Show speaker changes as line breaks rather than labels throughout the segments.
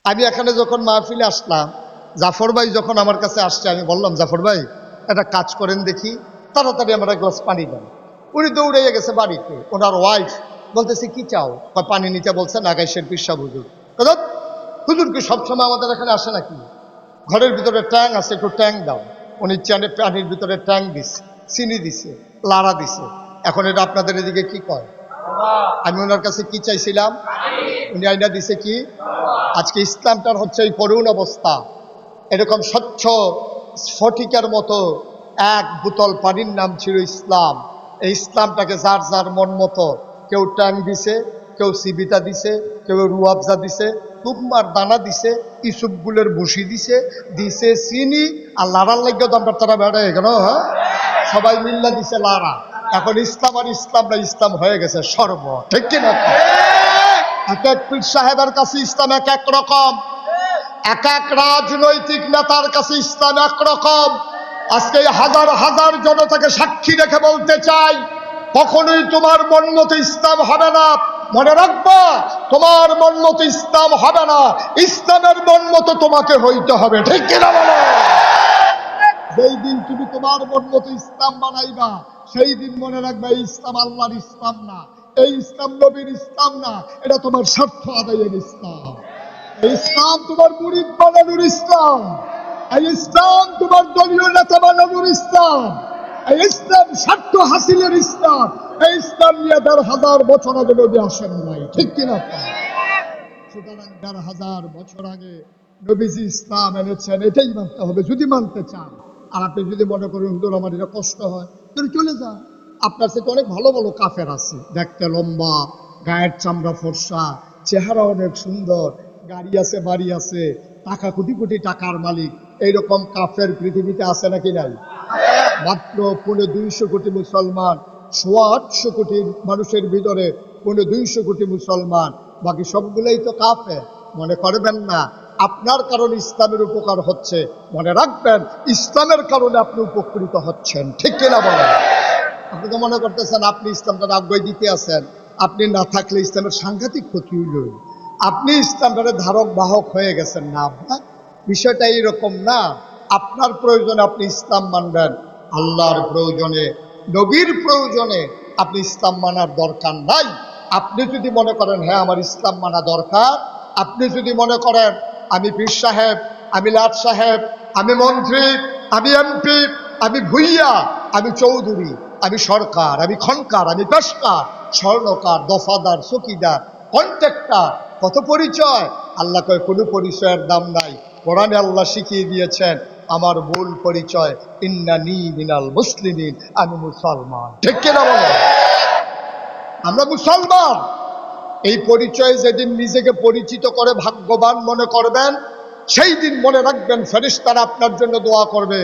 আমি এখানে যখন মাহফিলে আসলাম, জাফর ভাই যখন আমার কাছে আসছে, আমি বললাম, জাফর ভাই একটা কাজ করেন দেখি, তাড়াতাড়ি আমার এক গ্লাস পানি দেন। উনি দৌড়ে গেছে বাড়িতে। ওনার ওয়াইফ বলতেছে, কি চাও? পানি নিতে বলছেন আগাইশের পিসা হুজুর। হুজুর কি সবসময় আমাদের এখানে আসে নাকি? ঘরের ভিতরে ট্যাং আছে, একটু ট্যাং দাও। উনি পানির ভিতরে ট্যাং দিছে, চিনি দিছে, লাড়া দিছে। এখন এটা আপনাদের এদিকে কি কয়? আমি ওনার কাছে কি চাইছিলাম, উনি আইনা দিছে কি? আজকে ইসলামটার হচ্ছে এই করুণ অবস্থা। এরকম স্বচ্ছ স্ফটিকের মতো এক বোতল পানির নাম ছিল ইসলাম। এই ইসলামটাকে যার যার মন মতো, কেউ ট্যাং দিছে, কেউ সিবিতা দিছে, কেউ রুয়াবজা দিছে, তুকমার দানা দিছে, ইসুপগুলের বসি দিছে, দিছে চিনি, আর লাড়ার লাগিয়ে তো আমরা তারা বেড়ে কেন, হ্যাঁ, সবাই মিল্লা দিছে লাড়া। এখন ইসলাম আর ইসলাম না, ইসলাম হয়ে গেছে সর্ব, ঠিক কিনা? এক এক পীর সাহেবের কাছে ইসলাম এক এক রকম, এক এক রাজনৈতিক নেতার কাছে ইসলাম একরকম। আজকে হাজার হাজার জনতাকে সাক্ষী রেখে বলতে চাই, কখনোই তোমার মন মতো ইসলাম হবে না। মনে রাখবা, তোমার মন মতো ইসলাম হবে না, ইসলামের মন মতো তোমাকে হইতে হবে, ঠিক কিনা বলো? যেই দিন তুমি তোমার মন মতো ইসলাম বানাইবা, সেই দিন মনে রাখবা এই ইসলাম আল্লাহর ইসলাম না, এই ইসলাম নবীর ইসলাম না, এটা তোমার স্বার্থ আদায়ের ইসলাম। এই ইসলাম তোমার মুরিদ বানানোর ইসলাম, এই ইসলাম তোমার দলীয় নেতা বানানোর ইসলাম, এই ইসলাম স্বার্থ হাসিলের ইসলাম। এই ইসলাম নিয়ে ১,৫০০ বছর আগে নবী আসেন নাই, ঠিক কিনা? সুতরাং ১,৫০০ বছর আগে নবীজি ইসলাম এনেছেন, এটাই মানতে হবে যদি মানতে চান। আর আপনি যদি মনে করেন হুজুর আমার এটা কষ্ট হয়, তাহলে চলে যান। আপনার সাথে অনেক ভালো ভালো কাফের আছে, দেখতে লম্বা, গায়ের চামড়া ফর্সা, চেহারা অনেক সুন্দর, গাড়ি আছে, বাড়ি আছে, টাকা কোটি কোটি টাকার মালিক। এইরকম কাফের পৃথিবীতে আছে নাকি নাই? মাত্র ২৫০ কোটি মুসলমান, ৮০০ কোটি মানুষের ভিতরে ২৫০ কোটি মুসলমান, বাকি সবগুলোই তো কাফের। মনে করবেন না আপনার কারণে ইসলামের উপকার হচ্ছে, মনে রাখবেন ইসলামের কারণে আপনি উপকৃত হচ্ছেন, ঠিক কিনা বলেন? আপনি তো মনে করতেছেন আপনি ইসলামটা আগ্রহ দিতে আছেন, আপনি না থাকলে ইসলামের সাংঘাতিক ক্ষতি হইল, আপনি ইসলামের ধারক বাহক হয়ে গেছেন। না, আপনার বিষয়টা এইরকম না। আপনার প্রয়োজনে আপনি ইসলাম মানবেন, আল্লাহর প্রয়োজনে, নবীর প্রয়োজনে আপনি ইসলাম মানার দরকার নাই। আপনি যদি মনে করেন হ্যাঁ আমার ইসলাম মানা দরকার, আপনি যদি মনে করেন আমি পীর সাহেব, আমি লাট সাহেব, আমি মন্ত্রী, আমি এমপি, আমি ভুইয়া, আমি চৌধুরী, আমি সরকার, আমি খনকার, আমি পেশকার, স্বর্ণকার, দফাদার, চকিদার, কন্ট্রাক্টর, কত পরিচয়। আল্লাহ কয় কোনো পরিচয়ের দাম নাই। কোরআনে আল্লাহ শিখিয়ে দিয়েছেন আমার মূল পরিচয়, ইন্নানী মিনাল মুসলিমিন, আমি মুসলমান, ঠিক কিনা বলো? আমরা মুসলমান। এই পরিচয় যেদিন নিজেকে পরিচিত করে ভাগ্যবান মনে করবেন, সেই দিন মনে রাখবেন ফেরেশতারা আপনার জন্য দোয়া করবে।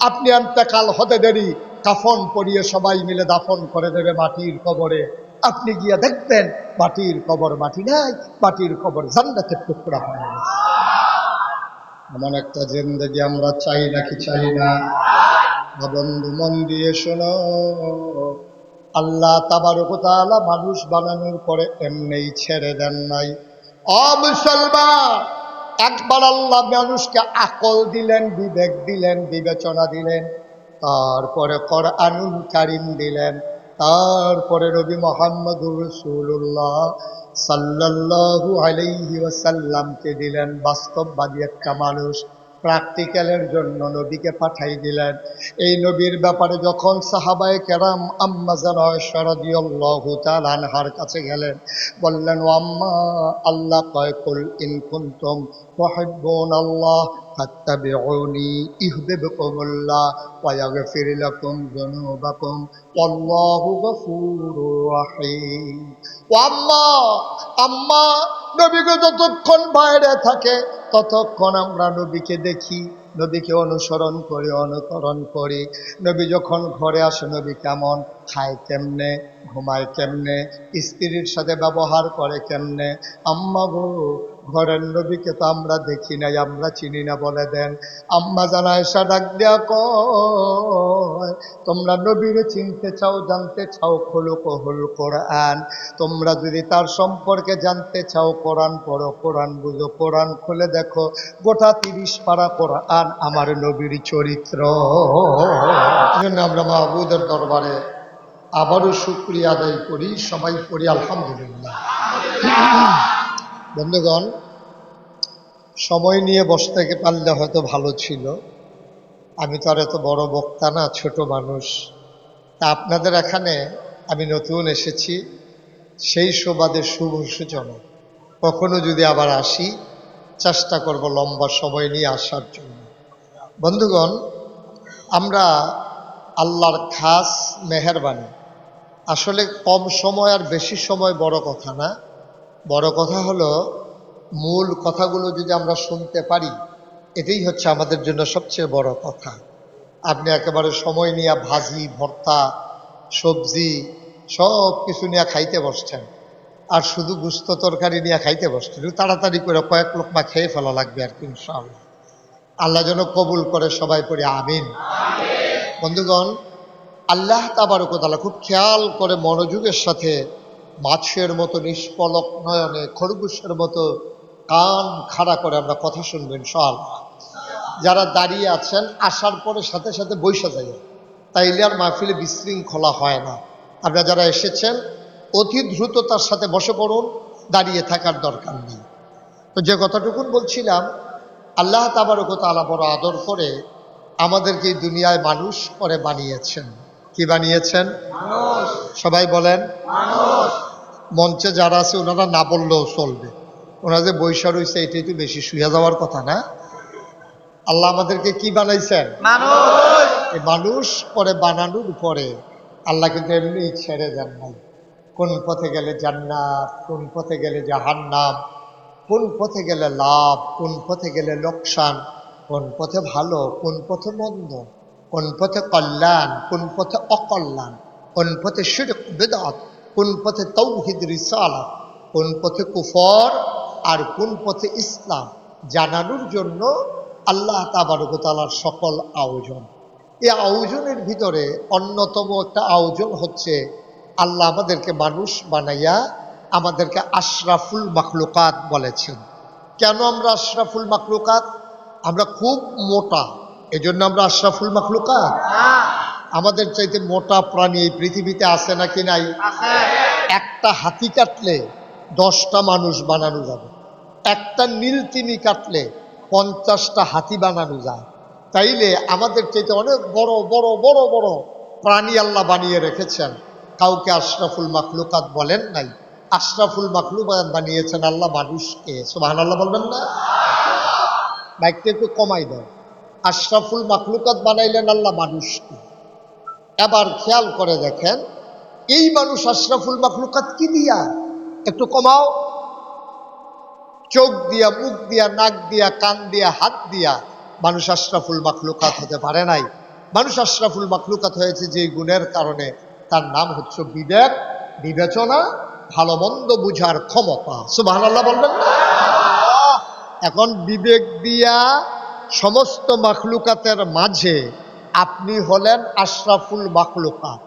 আপনি ইন্তেকাল হতে দেরি, কাফন পরিয়ে সবাই মিলে দাফন করে দেবে মাটির কবরে। আপনি গিয়ে দেখবেন মাটির কবর মাটি নাই, মাটির কবর জান্নাতের টুকরা হয়ে গেছে। এমন একটা জিন্দেগি আমরা চাই নাকি চাই না? বন্ধু মন দিয়ে শোনো, আল্লাহ তাবারক ওয়া তাআলা মানুষ বানানোর পরে এমনিই ছেড়ে দেন নাই। ও মুসলমান, একবার আল্লাহ মানুষকে আকল দিলেন, বিবেক দিলেন, বিবেচনা দিলেন, তারপরে কোরআনুল কারীম দিলেন, তারপরে নবী মুহাম্মদুর রাসূলুল্লাহ সাল্লাল্লাহু আলাইহি ওয়াসাল্লামকে দিলেন। বাস্তববাদী একটা মানুষ, প্র্যাকটিক্যালের জন্য নবীকে পাঠাই দিলেন। এই নবীর ব্যাপারে যখন সাহাবায়ে কেরাম আম্মা জান আয়েশা রাদিয়াল্লাহু তাআলা আনহার কাছে গেলেন, বললেন ও আম্মা, আল্লাহ কয় কুল ইন কুনতুম তুহিব্বুনাল্লাহ ফাত্তাবিউনি ইউহিব্বুকুমুল্লাহ ওয়া ইয়াগফির লাকুম যুনুবাকুম ওয়াল্লাহু গফুরুর রহিম। ও আম্মা, আম্মা, নবীকে যতক্ষণ বাইরে থাকে ততক্ষণ আমরা নবীকে দেখি, নবীকে অনুসরণ করি, অনুকরণ করি। নবী যখন ঘরে আসে নবী কেমন, খায় কেমনে, ঘুমায় কেমনে, স্ত্রীর সাথে ব্যবহার করে কেমনে। আম্মা গো, ঘরের নবীকে তো আমরা দেখি নাই, আমরা চিনি না, বলে দেন। আম্মা জান আয়েশা ডাক দেয়া কয়, তোমরা নবীরে চিনতে চাও, জানতে চাও, খুলুকুহুল কোরআন। তোমরা যদি তার সম্পর্কে জানতে চাও, কোরআন পড়ো, কোরআন বুঝো, কোরআন খুলে দেখো, গোটা 30 পারা কোরআন আমার নবীর চরিত্র। এই জন্য আমরা মাহবুদের দরবারে আবারও শুকরিয়া আদায় করি, সবাই করি আলহামদুলিল্লাহ। বন্ধুগণ, সময় নিয়ে বসতে পারলে হয়তো ভালো ছিল। আমি তো আর এত বড় বক্তা না, ছোট মানুষ। তা আপনাদের এখানে আমি নতুন এসেছি, সেই সুবাদে শুভ সূচনা। কখনো যদি আবার আসি, চেষ্টা করব লম্বা সময় নিয়ে আসার জন্য। বন্ধুগণ, আমরা আল্লাহর খাস মেহেরবানি, আসলে কম সময় আর বেশি সময় বড় কথা না, বড় কথা হলো মূল কথাগুলো যদি আমরা শুনতে পারি, এটাই হচ্ছে আমাদের জন্য সবচেয়ে বড় কথা। আপনি একেবারে সময় নিয়ে ভাজি, ভর্তা, সবজি সব কিছু নিয়ে খাইতে বসছেন, আর শুধু গুস্ত তরকারি নিয়ে খাইতে বসছেন। তাড়াতাড়ি করে কয়েক লোকমা খেয়ে ফেলা লাগবে আর কি, ইনশাআল্লাহ। আল্লাহ যেন কবুল করে, সবাই পড়ি আমিন। বন্ধুগণ, আল্লাহ তাবারক ওয়া তাআলা খুব খেয়াল করে মনোযোগের সাথে মাছের মতো নিষ্পলক নয়নে, খরগোশের মতো কান খাড়া করে আমরা কথা শুনবেন ইনশাআল্লাহ। যারা দাঁড়িয়ে আছেন, আসার পরে সাথে সাথে বৈশা যায়, তাইলে আর মাহফিলে বিশৃঙ্খলা হয় না। আপনারা যারা এসেছেন অতি দ্রুততার সাথে বসে পড়ুন, দাঁড়িয়ে থাকার দরকার নেই। তো যে কথাটুকুন বলছিলাম, আল্লাহ তাবারক ওয়া তাআলা বড় আদর করে আমাদেরকে এই দুনিয়ায় মানুষ করে বানিয়েছেন। কি বানিয়েছেন? সবাই বলেন মানুষ। মঞ্চে যারা আছে ওনারা না বললেও চলবে, ওনারা যে বৈশা রয়েছে এটাই তো বেশি শুয়ে যাওয়ার কথা না। আল্লাহ আমাদেরকে কি বানাইছেন? মানুষ। এই মানুষ পরে বানানোর পরে আল্লাহ কিন্তু এমনি ছেড়ে দেন নাই। কোন পথে গেলে জান্নাত, কোন পথে গেলে জাহান্নাম, কোন পথে গেলে লাভ, কোন পথে গেলে লোকসান, কোন পথে ভালো, কোন পথে মন্দ, কোন পথে কল্যাণ, কোন পথে অকল্যাণ, কোন পথে শিরক বিদআত, কোন পথে তাওহীদ রিসালাত, কোন পথে কুফর আর কোন পথে ইসলাম জানানোর জন্য আল্লাহ তাবারক ওয়া তাআলার সকল আয়োজন। এই আয়োজনের ভিতরে অন্যতম একটা আয়োজন হচ্ছে আল্লাহ আমাদেরকে মানুষ বানাইয়া আমাদেরকে আশরাফুল মাখলুকাত বলেছেন। কেন আমরা আশরাফুল মাখলুকাত? আমরা খুব মোটা, এজন্য আমরা আশরাফুল মাখলুকাত। আমাদের চাইতে মোটা প্রাণী এই পৃথিবীতে আছে নাকি নাই? একটা হাতি কাটলে 10টা মানুষ বানানো যাবে, একটা নীলতিমি কাটলে 50টা হাতি বানানো যায়। তাইলে আমাদের চাইতে অনেক বড় বড় বড় বড় প্রাণী আল্লাহ বানিয়ে রেখেছেন, কাউকে আশরাফুল মাখলুকাত বলেন নাই। আশরাফুল মাখলুকাত বানিয়েছেন আল্লাহ মানুষকে। সুবহানাল্লাহ বলবেন না? মাইকটা একটু কমাই দাও। আশরাফুল মাখলুকাত বানাইলেন আল্লাহ মানুষকে। এবার খেয়াল করে দেখেন, এই মানুষ আশরাফুল মাখলুকাত কি দিয়া? একটু কমাও। চোখ দিয়া, মুখ দিয়া, নাক দিয়া, কান দিয়া, হাত দিয়া মানুষ আশরাফুল মাখলুকাত হতে পারে নাই। মানুষ আশরাফুল মাখলুকাত হয়েছে যে গুণের কারণে, তার নাম হচ্ছে বিবেক, বিবেচনা, ভালো মন্দ বুঝার ক্ষমতা। সুবহানাল্লাহ বলবেন না? এখন বিবেক দিয়া সমস্ত মাখলুকাতের মাঝে আপনি হলেন আশরাফুল মাখলুকাত।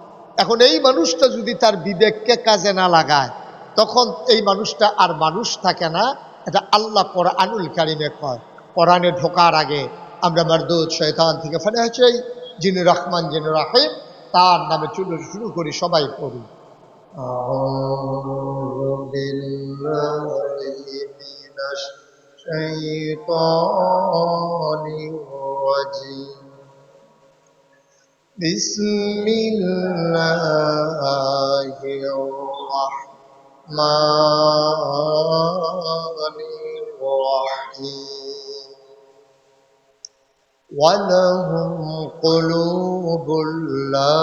এখন এই মানুষটা যদি তার বিবেককে কাজে না লাগায়, তখন এই মানুষটা আর মানুষ থাকে না। এটা আল্লাহ কোরআনুল কারীমে কয়। কোরআনে ঢোকার আগে আমরা মারদুদ শয়তান থেকে ফানাহ চাই, যিনি রহমান, যিনি রাহিম, তার নামে শুরু করি, সবাই পড়ি। আউযু বিল্লাহি মিনাশ শাইতানির রাজীম। বিসমিল্লাহির রাহমানির রাহিম। ওয়ালাহুম কুলুবুল লা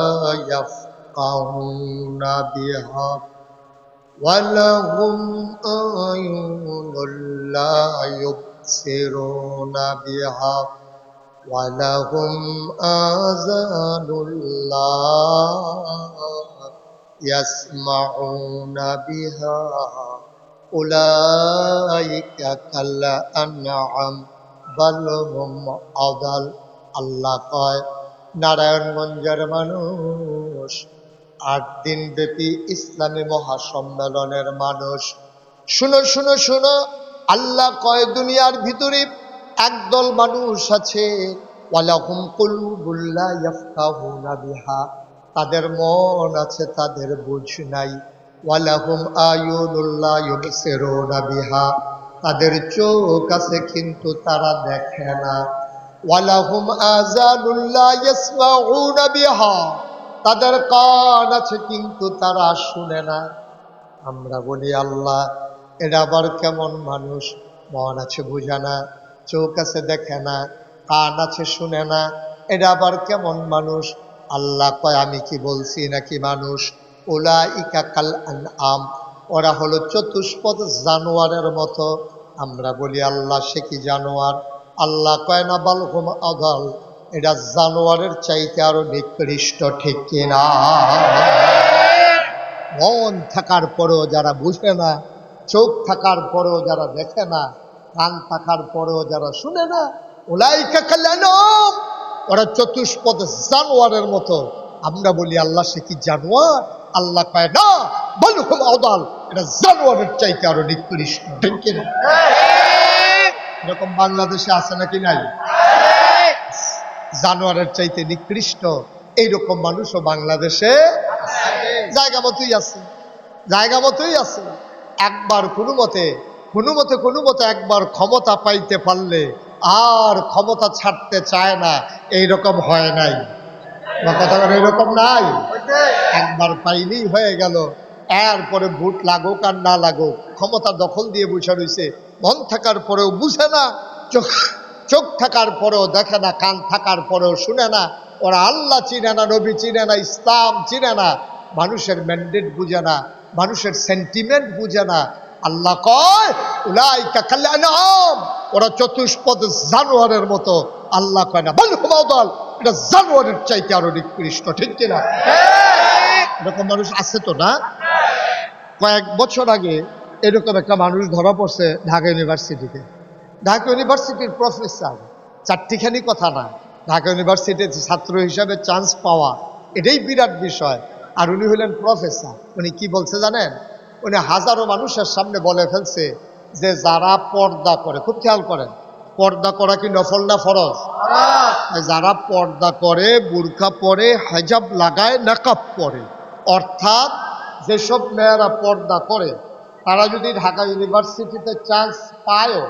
ইয়াফকাহুনা বিহা ওয়ালাহুম আ'য়ুনুল লা ইউবসিরুনা বিহা ওয়ালাহুম আযানুল লা ইয়াসমাউনা বিহা উলাইকা কাল আনআম বাল হুম আদাল। আল্লাহ কয় নারায়ণগঞ্জের মানুষ, 8 দিন ব্যাপী ইসলামী মহাসম্মেলনের মানুষ, শুনো শুনো শুনো, আল্লাহ কয় দুনিয়ার ভিতরে একদল মানুষ আছে, ওয়ালাহুম কুলুবুল লা ইয়াফকাহুনা বিহা, তাদের মন আছে তাদের বুঝ নাই, ওয়ালাহুম আয়ুনুল লা ইউবসিরুনা বিহা, তাদের চোখ আছে কিন্তু তারা দেখে না, ওয়ালাহুম আযানুল লা ইয়াসমাউনা বিহা, তাদের কান আছে কিন্তু তারা শুনে না। আমরা বলি আল্লাহ এটা আবার কেমন মানুষ? মন আছে বুঝে না, চোখ আছে দেখে না, কান আছে শুনে না, এটা আবার কেমন মানুষ? আল্লাহ কয় আমি কি বলছি নাকি মানুষ? উলাইকা কাল আনআম, ওরা হলো চতুষ্পদ জানোয়ারের মতো। আমরা বলি আল্লাহ সে কি জানোয়ার? আল্লাহ কয় না বাল হুম আদাল, এটা জানোয়ারের চাইতে আরো নিকৃষ্ট, ঠিক কিনা? মন থাকার পরেও যারা বুঝে না, চোখ থাকার পরেও যারা দেখে না, কান থাকার পরেও যারা শুনে না, উলাইকা কাল আনআম, ওরা চতুষ্পদ জানোয়ারের মতো। আমরা বলি আল্লাহ সে কি জানোয়ার? আল্লাহ কয় না বাল হুম আদাল, এটা জানোয়ারের চাইতে আরো নিকৃষ্ট, ঠিক কিনা? এরকম বাংলাদেশে আছে নাকি নাই? জানোয়ারের চাইতে নিকৃষ্ট এইরকম মানুষও বাংলাদেশে জায়গা মতোই আছে, জায়গা মতোই আছে। একবার কোনো মতে একবার ক্ষমতা পাইতে পারলে আর ক্ষমতা ছাড়তে চায় না, এইরকম হয় নাই বা কথা বলে এরকম নাই? একবার পাইলেই হয়ে গেল, এরপরে ভোট লাগুক আর না লাগুক ক্ষমতা দখল দিয়ে বসে রয়েছে। মন থাকার পরেও বুঝে না, চোখ থাকার পরেও দেখে না, কান থাকার পরেও শুনে না, ওরা আল্লাহ চিনে না, নবী চিনে না, ইসলাম চিনে না, মানুষের ম্যান্ডেট বুঝে না, মানুষের সেন্টিমেন্ট বুঝে না। আল্লাহ কয় উলাইকা কাল আনআম, ওরা চতুষ্পদ জানোয়ারের মতো। আল্লাহ কয় না বাল হুম আদাল, এটা জানোয়ারের চাইতে আরো নিকৃষ্ট, ঠিক কিনা? এরকম মানুষ আছে তো না? কয়েক বছর আগে এরকম একটা মানুষ ধরা পড়ছে ঢাকা ইউনিভার্সিটিতে। ঢাকা ইউনিভার্সিটির প্রফেসর, চারটিখানি কথা না, ঢাকা ইউনিভার্সিটির ছাত্র হিসাবে চান্স পাওয়া এটাই বিরাট বিষয়। আর উনি হলেন প্রফেসর। উনি কি বলছে জানেন? উনি হাজারো মানুষের সামনে বলে ফেলছে যে যারা পর্দা করে, খুব খেয়াল করেন, পর্দা করা কি নফল না ফরজ? যারা পর্দা করে, বুরকা পরে, হিজাব লাগায়, নাকাব পরে, অর্থাৎ যেসব মেয়েরা পর্দা করে তারা যদি ঢাকা ইউনিভার্সিটিতে চান্স পায়ও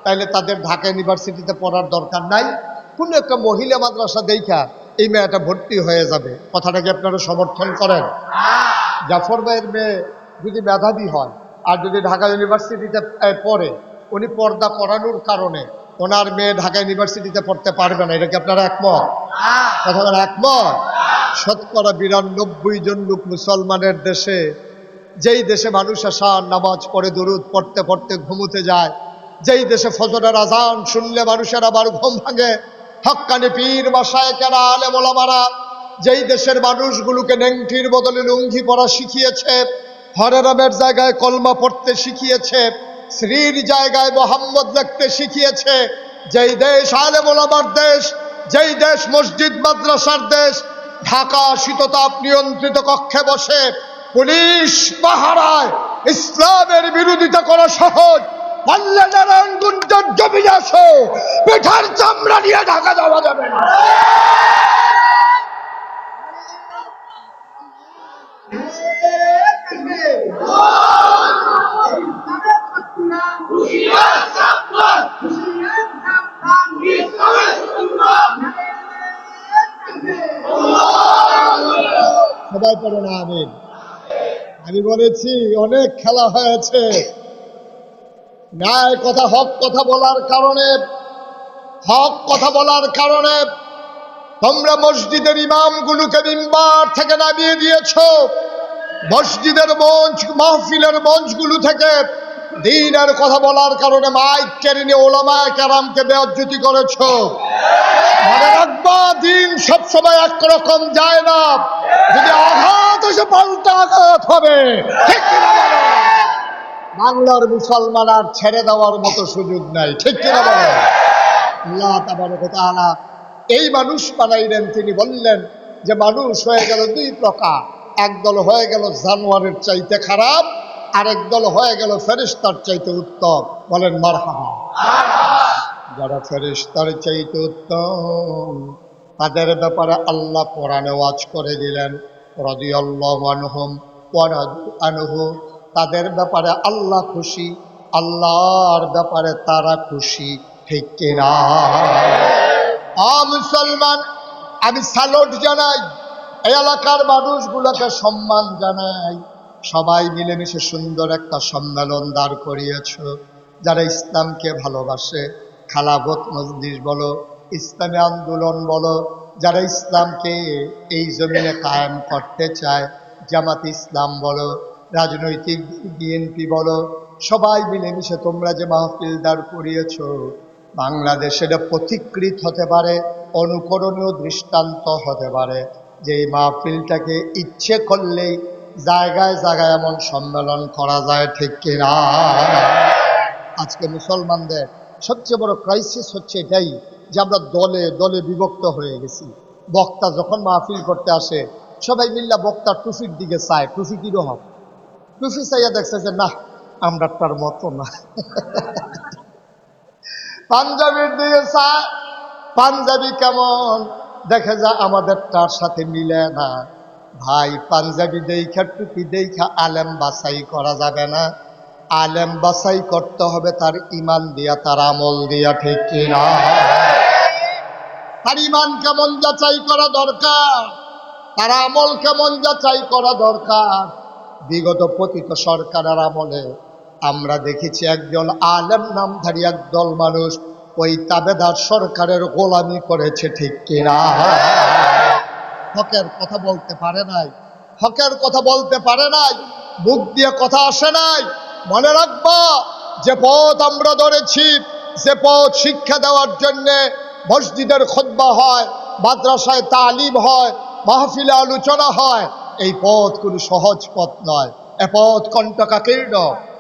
তাহলে তাদের ঢাকা ইউনিভার্সিটিতে পড়ার দরকার নাই। কোনো একটা মহিলা মাদ্রাসা দেখা এই মেয়েটা ভর্তি হয়ে যাবে। কথাটাকে আপনারা সমর্থন করেন? জাফর ভাইয়ের মেয়ে যদি মেধাবী হয় আর যদি ঢাকা ইউনিভার্সিটিতে পড়ে, উনি পর্দা করানোর কারণে ওনার মেয়ে ঢাকা ইউনিভার্সিটিতে পড়তে পারবে না। এটা কি আপনারা একমত? কথা বলেন একমত? ৯২% লোক মুসলমানের দেশে, যেই দেশে মানুষ আসার নামাজ পড়ে দরুদ পড়তে পড়তে ঘুমোতে যায়, যেই দেশে ফজরের আজান শুনলে মানুষের আবার ঘুম ভাঙে, হক্কানি পীর মাশায়েখেরা আলেম ওলামারা যেই দেশের মানুষগুলোকে নেংটির বদলে লুঙ্গি পরা শিখিয়েছে, হরে রামের জায়গায় কলমা পড়তে শিখিয়েছে, শ্রীর জায়গায় মোহাম্মদ লিখতে শিখিয়েছে, যেই দেশ আলেম ওলামার দেশ, যেই দেশ মসজিদ মাদ্রাসার দেশ, ঢাকা শীততাপ নিয়ন্ত্রিত কক্ষে বসে পুলিশ পাহারায় ইসলামের বিরোধিতা করা সহজ, পাল্লা নারায়ণগঞ্জের জমি আসো, পিঠার চামড়া নিয়ে ঢাকা যাওয়া যাবে না। সবাই পড়ে না আমিন। আমি বলেছি অনেক খেলা হয়েছে, ন্যায় কথা, হক কথা বলার কারণে, হক কথা বলার কারণে তোমরা মসজিদের ইমামগুলোকে মিম্বার থেকে নামিয়ে দিয়েছ, মসজিদের মঞ্চ, মাহফিলের মঞ্চগুলো থেকে দ্বীনের কথা বলার কারণে মাইক কেড়ে নিয়ে ওলামায়ে কেরামকে বেইজ্জতি করেছ। মনে রাখবা, দ্বীন সবসময় একরকম যায় না, যদি আঘাত এসে পাল্টা আঘাত হবে, ঠিক কিনা বলো? বাংলার মুসলমান আর ছেড়ে দেওয়ার মতো সুযোগ নাই, ঠিক কিনা বলেন? আল্লাহ তাবারক ওয়া তাআলা এই মানুষ বানাইলেন, তিনি বললেন যে মানুষ হয়ে গেল দুই প্রকার, একদল হয়ে গেল জানোয়ারের চাইতে খারাপ, আরেক দল হয়ে গেল ফেরেশতার চাইতে উত্তম। বলেন মারহাবা। যারা ফেরেশতার চাইতে উত্তম তাদের ব্যাপারে আল্লাহ কোরআনে ওয়াজ করে দিলেন, রাদিয়াল্লাহু আনহুম ওয়া রাদু আনহু, তাদের ব্যাপারে আল্লাহ খুশি, আল্লাহর ব্যাপারে তারা খুশি, ঠিক কিনা? মুসলমান, আমি স্যালুট জানাই, এই এলাকার মানুষগুলোকে সম্মান জানাই, সবাই মিলেমিশে সুন্দর একটা সম্মেলন দাঁড় করিয়েছ। যারা ইসলামকে ভালোবাসে, খালাফত মজলিস বলো, ইসলামী আন্দোলন বলো, যারা ইসলামকে এই জমিনে কায়েম করতে চায়, জামাত ইসলাম বলো, রাজনৈতিক বিএনপি বলো, সবাই মিলেমিশে তোমরা যে মাহফিল দাঁড় করিয়েছ, বাংলাদেশে এটা পথিকৃত হতে পারে, অনুকরণীয় দৃষ্টান্ত হতে পারে যে এই মাহফিলটাকে ইচ্ছে করলেই জায়গায় জায়গায় এমন সম্মেলন করা যায়, ঠিক কিনা? আজকে মুসলমানদের সবচেয়ে বড় ক্রাইসিস হচ্ছে এটাই যে আমরা দলে দলে বিভক্ত হয়ে গেছি। বক্তা যখন মাহফিল করতে আসে সবাই মিল্লা বক্তার টুফির দিকে চায়, টুফি কিরকম, টুফি চাইয়া দেখছে যে না আমরা তার মতো না। পাঞ্জাবির দিকে চায়, পাঞ্জাবি কেমন, দেখে যা আমাদের তার সাথে মিলে না। ভাই পাঞ্জাবি দেখা টুপি দেখা আলেম বাছাই করা যাবে না, আলেম বাছাই করতে হবে তার ইমান দিয়া, তার আমল দিয়া, ঠিক কিনা? তার ইমান কেমন যাচাই করা দরকার, তার আমল কেমন যাচাই করা দরকার। বিগত পতিত সরকারের আমলে আমরা দেখেছি একজন আলেম নামধারী একদল মানুষ ওই তাবেদার সরকারের গোলামি করেছে, ঠিক কিনা? হকের কথা বলতে পারে নাই, হকের কথা বলতে পারে নাই, মুখ দিয়ে কথা আসে নাই। মনে রাখবা, যে পথ আমরা ধরেছি, যে পথ শিক্ষা দেওয়ার জন্যে মসজিদের খুতবা হয়, মাদ্রাসায় তালিম হয়, মাহফিলে আলোচনা হয়, এই পথ কোনো সহজ পথ নয়। এ পথ কণ্টকাকীর্ণ,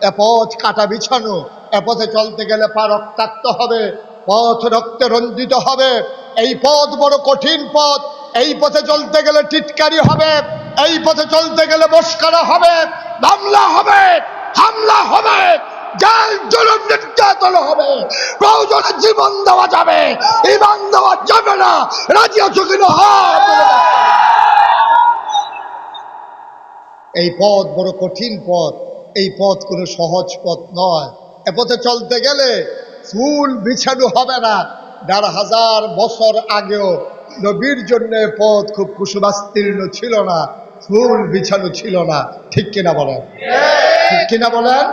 এ পথ কাটা বিছানো, এ পথে চলতে গেলে পা রক্তাক্ত হবে, পথ রক্তে রঞ্জিত হবে। এই পথ বড় কঠিন পথ, এই পথে চলতে গেলে টিটকারি হবে, এই পথে চলতে গেলে মস্করা হবে, মামলা হবে, হামলা হবে, জেল জুলুম নির্যাতন হবে, প্রয়োজনে জীবন দেওয়া যাবে, ঈমান দেওয়া যাবে না। রাজি আছো কিনা? এই পথ বড় কঠিন পথ, এই পথ কোনো সহজ পথ নয়। এ পথে চলতে গেলে ফুল বিছানো হবে না। ১,৫০০ বছর আগেও নবীর জন্য পথ খুব কুসুমাস্তীর্ণ ছিল না, ফুল বিছানো ছিল না, ঠিক কিনা বলেন? ঠিক কিনা বলেন?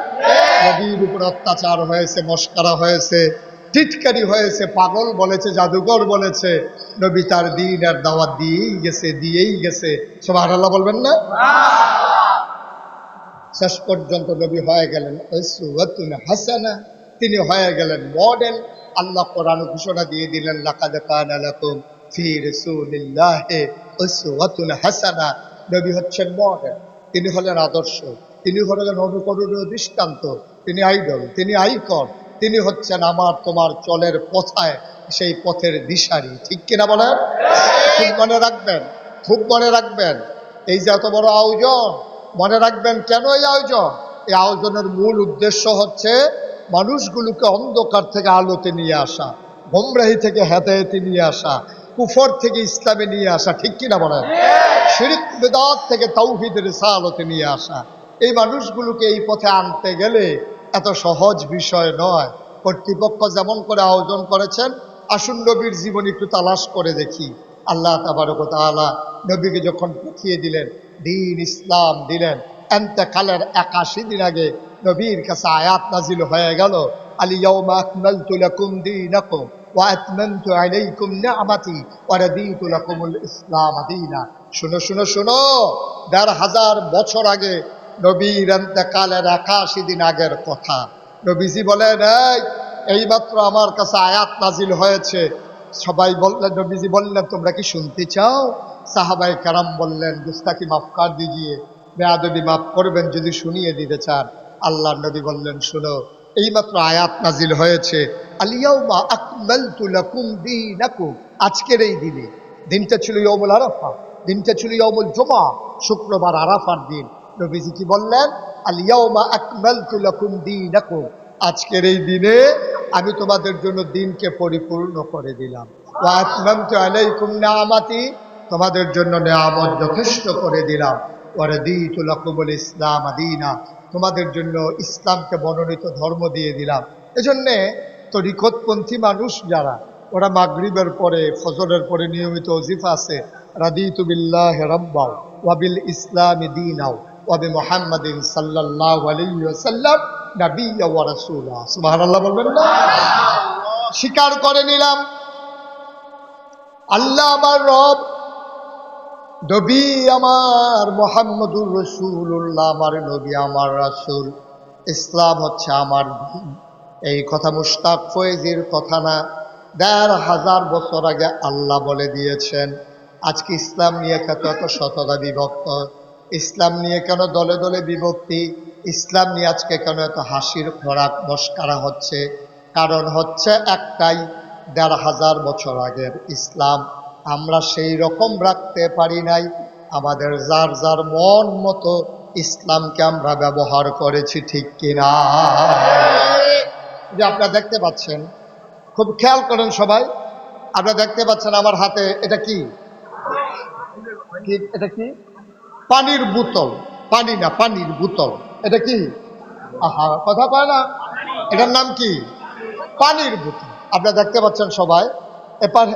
নবীর উপর অত্যাচার হয়েছে, মস্করা হয়েছে, টিটকারি হয়েছে, পাগল বলেছে, জাদুঘর বলেছে। নবী তার দ্বীনের দাওয়াত দিয়েই গেছে, দিয়েই গেছে। সুবহানাল্লাহ বলবেন না? শেষ পর্যন্ত নবী হয়ে গেলেন উসওয়াতুন হাসানা, তিনি হয়ে গেলেন মডেল। আল্লাহ কোরআন ঘোষণা দিয়ে দিলেন, লাকাদ কানা লাকুম ফি রাসূলিল্লাহি উসওয়াতুন হাসানা। নবী হচ্ছেন মডেল, তিনি হলেন আদর্শ, তিনি হলেন অনুকরণীয় দৃষ্টান্ত, তিনি আইডল, তিনি আইকন, তিনি হচ্ছেন আমার তোমার চলের পথায় সেই পথের দিশারি, ঠিক কিনা বলেন? খুব মনে রাখবেন, খুব মনে রাখবেন। এই যে এত বড় আয়োজন, মনে রাখবেন কেন এই আয়োজন? এই আয়োজনের মূল উদ্দেশ্য হচ্ছে মানুষগুলোকে অন্ধকার থেকে আলোতে নিয়ে আসা, গোমরাহি থেকে হেদায়েতে নিয়ে আসা, কুফর থেকে ইসলামে নিয়ে আসা, ঠিক কিনা বলেন? শিরক বিদআত থেকে তাওহীদের রিসালাতে নিয়ে আসা। এই মানুষগুলোকে এই পথে আনতে গেলে এত সহজ বিষয় নয়। কর্তৃপক্ষ যেমন করে আয়োজন করেছেন, আসুন নবীর জীবন একটু তালাশ করে দেখি। আল্লাহ তাবারক ওয়া তাআলা নবীকে যখন পাঠিয়ে দিলেন, দ্বীন ইসলাম দিলেন, এন্তেকালের ৮১ দিন আগে নবীর কাছে আয়াত নাজিল হয়ে গেল, আল ইয়াউমা আকমালতু লাকুম দীনাকুম ওয়া আতমামতু আলাইকুম নি'মাতি ওয়া রাদিতু লাকুমুল ইসলাম দীনা। শুনো শুনো শুনো, ১,৫০০ বছর আগে নবীর এন্তেকালের ৮১ দিন আগের কথা। নবীজি বলেন, এইমাত্র আমার কাছে আয়াত নাজিল হয়েছে। সবাই বললেন, নবীজি বললেন, তোমরা কি শুনতে চাও? সাহাবায়ে কেরাম বললেন, গুস্তাকি মাফ কর দিজিয়ে, বেয়াদবি মাফ করবেন যদি শুনিয়ে দিতে চান। আল্লাহ নবী বললেন, শুনো, এইমাত্র আয়াত নাজিল হয়েছে, আল-ইয়াউমা আকমালতু লাকুম দীনাকুম। আজকের এই দিনে, দিনটা ছিল ইয়াউমুল আরাফা, দিনটা ছিল ইয়াউমুল জুমআ, শুক্রবার আরাফার দিন। নবীজি কি বললেন? আল-ইয়াউমা আকমালতু লাকুম দীনাকুম। আজকের এই দিনে আমি তোমাদের জন্য দিনকে পরিপূর্ণ করে দিলাম। ওয়া আতমামতু আলাইকুম নিআমাতি, তোমাদের জন্য নিয়ামত যথেষ্ট করে দিলাম। ওয়া রাদিতু লাকুমুল ইসলাম দীনা, তোমাদের জন্য ইসলামকে মনোনীত ধর্ম দিয়ে দিলাম। এজন্যে তরিকতপন্থী মানুষ যারা, ওরা মাগরিবের পরে, ফজরের পরে নিয়মিত ওজিফা আছে, রাদিতু বিল্লাহি রাব্বা ওয়া বিল ইসলামি দীনা ওয়া বিমুহাম্মাদিন সাল্লাল্লাহু আলাইহি ওয়াসাল্লাম নাবিয়্যা ওয়া রাসূলা। সুবহানাল্লাহ বলবেন না? স্বীকার করে নিলাম আল্লাহ আমার রব, নবী আমার মুহাম্মদুর রাসূলুল্লাহ আমার নবী, আমার রাসূল, ইসলাম হচ্ছে আমার দিন। এই কথা মুশতাক ফয়েজির কথা না, ১৫০০ বছর আগে আল্লাহ বলে দিয়েছেন। আজকে ইসলাম নিয়ে কত এত শততা বিভক্ত, ইসলাম নিয়ে কেন দলে দলে বিভক্তি, ইসলাম নিয়ে আজকে কেন এত হাসির খোরাক মস্কারা হচ্ছে? কারণ হচ্ছে একটাই, ১৫০০ বছর আগের ইসলাম আমরা সেই রকম রাখতে পারি নাই। আমাদের যার যার মন মতো ইসলামকে আমরা ব্যবহার করেছি, ঠিক কিনা? যে আপনারা দেখতে পাচ্ছেন, খুব খেয়াল করেন সবাই, আপনারা দেখতে পাচ্ছেন আমার হাতে এটা কি? এটা কি? পানির বোতল। পানি না, পানির বোতল। এটা কি? আহা, কথা কয় না। এটার নাম কি? পানির বোতল। আপনারা দেখতে পাচ্ছেন সবাই। এবার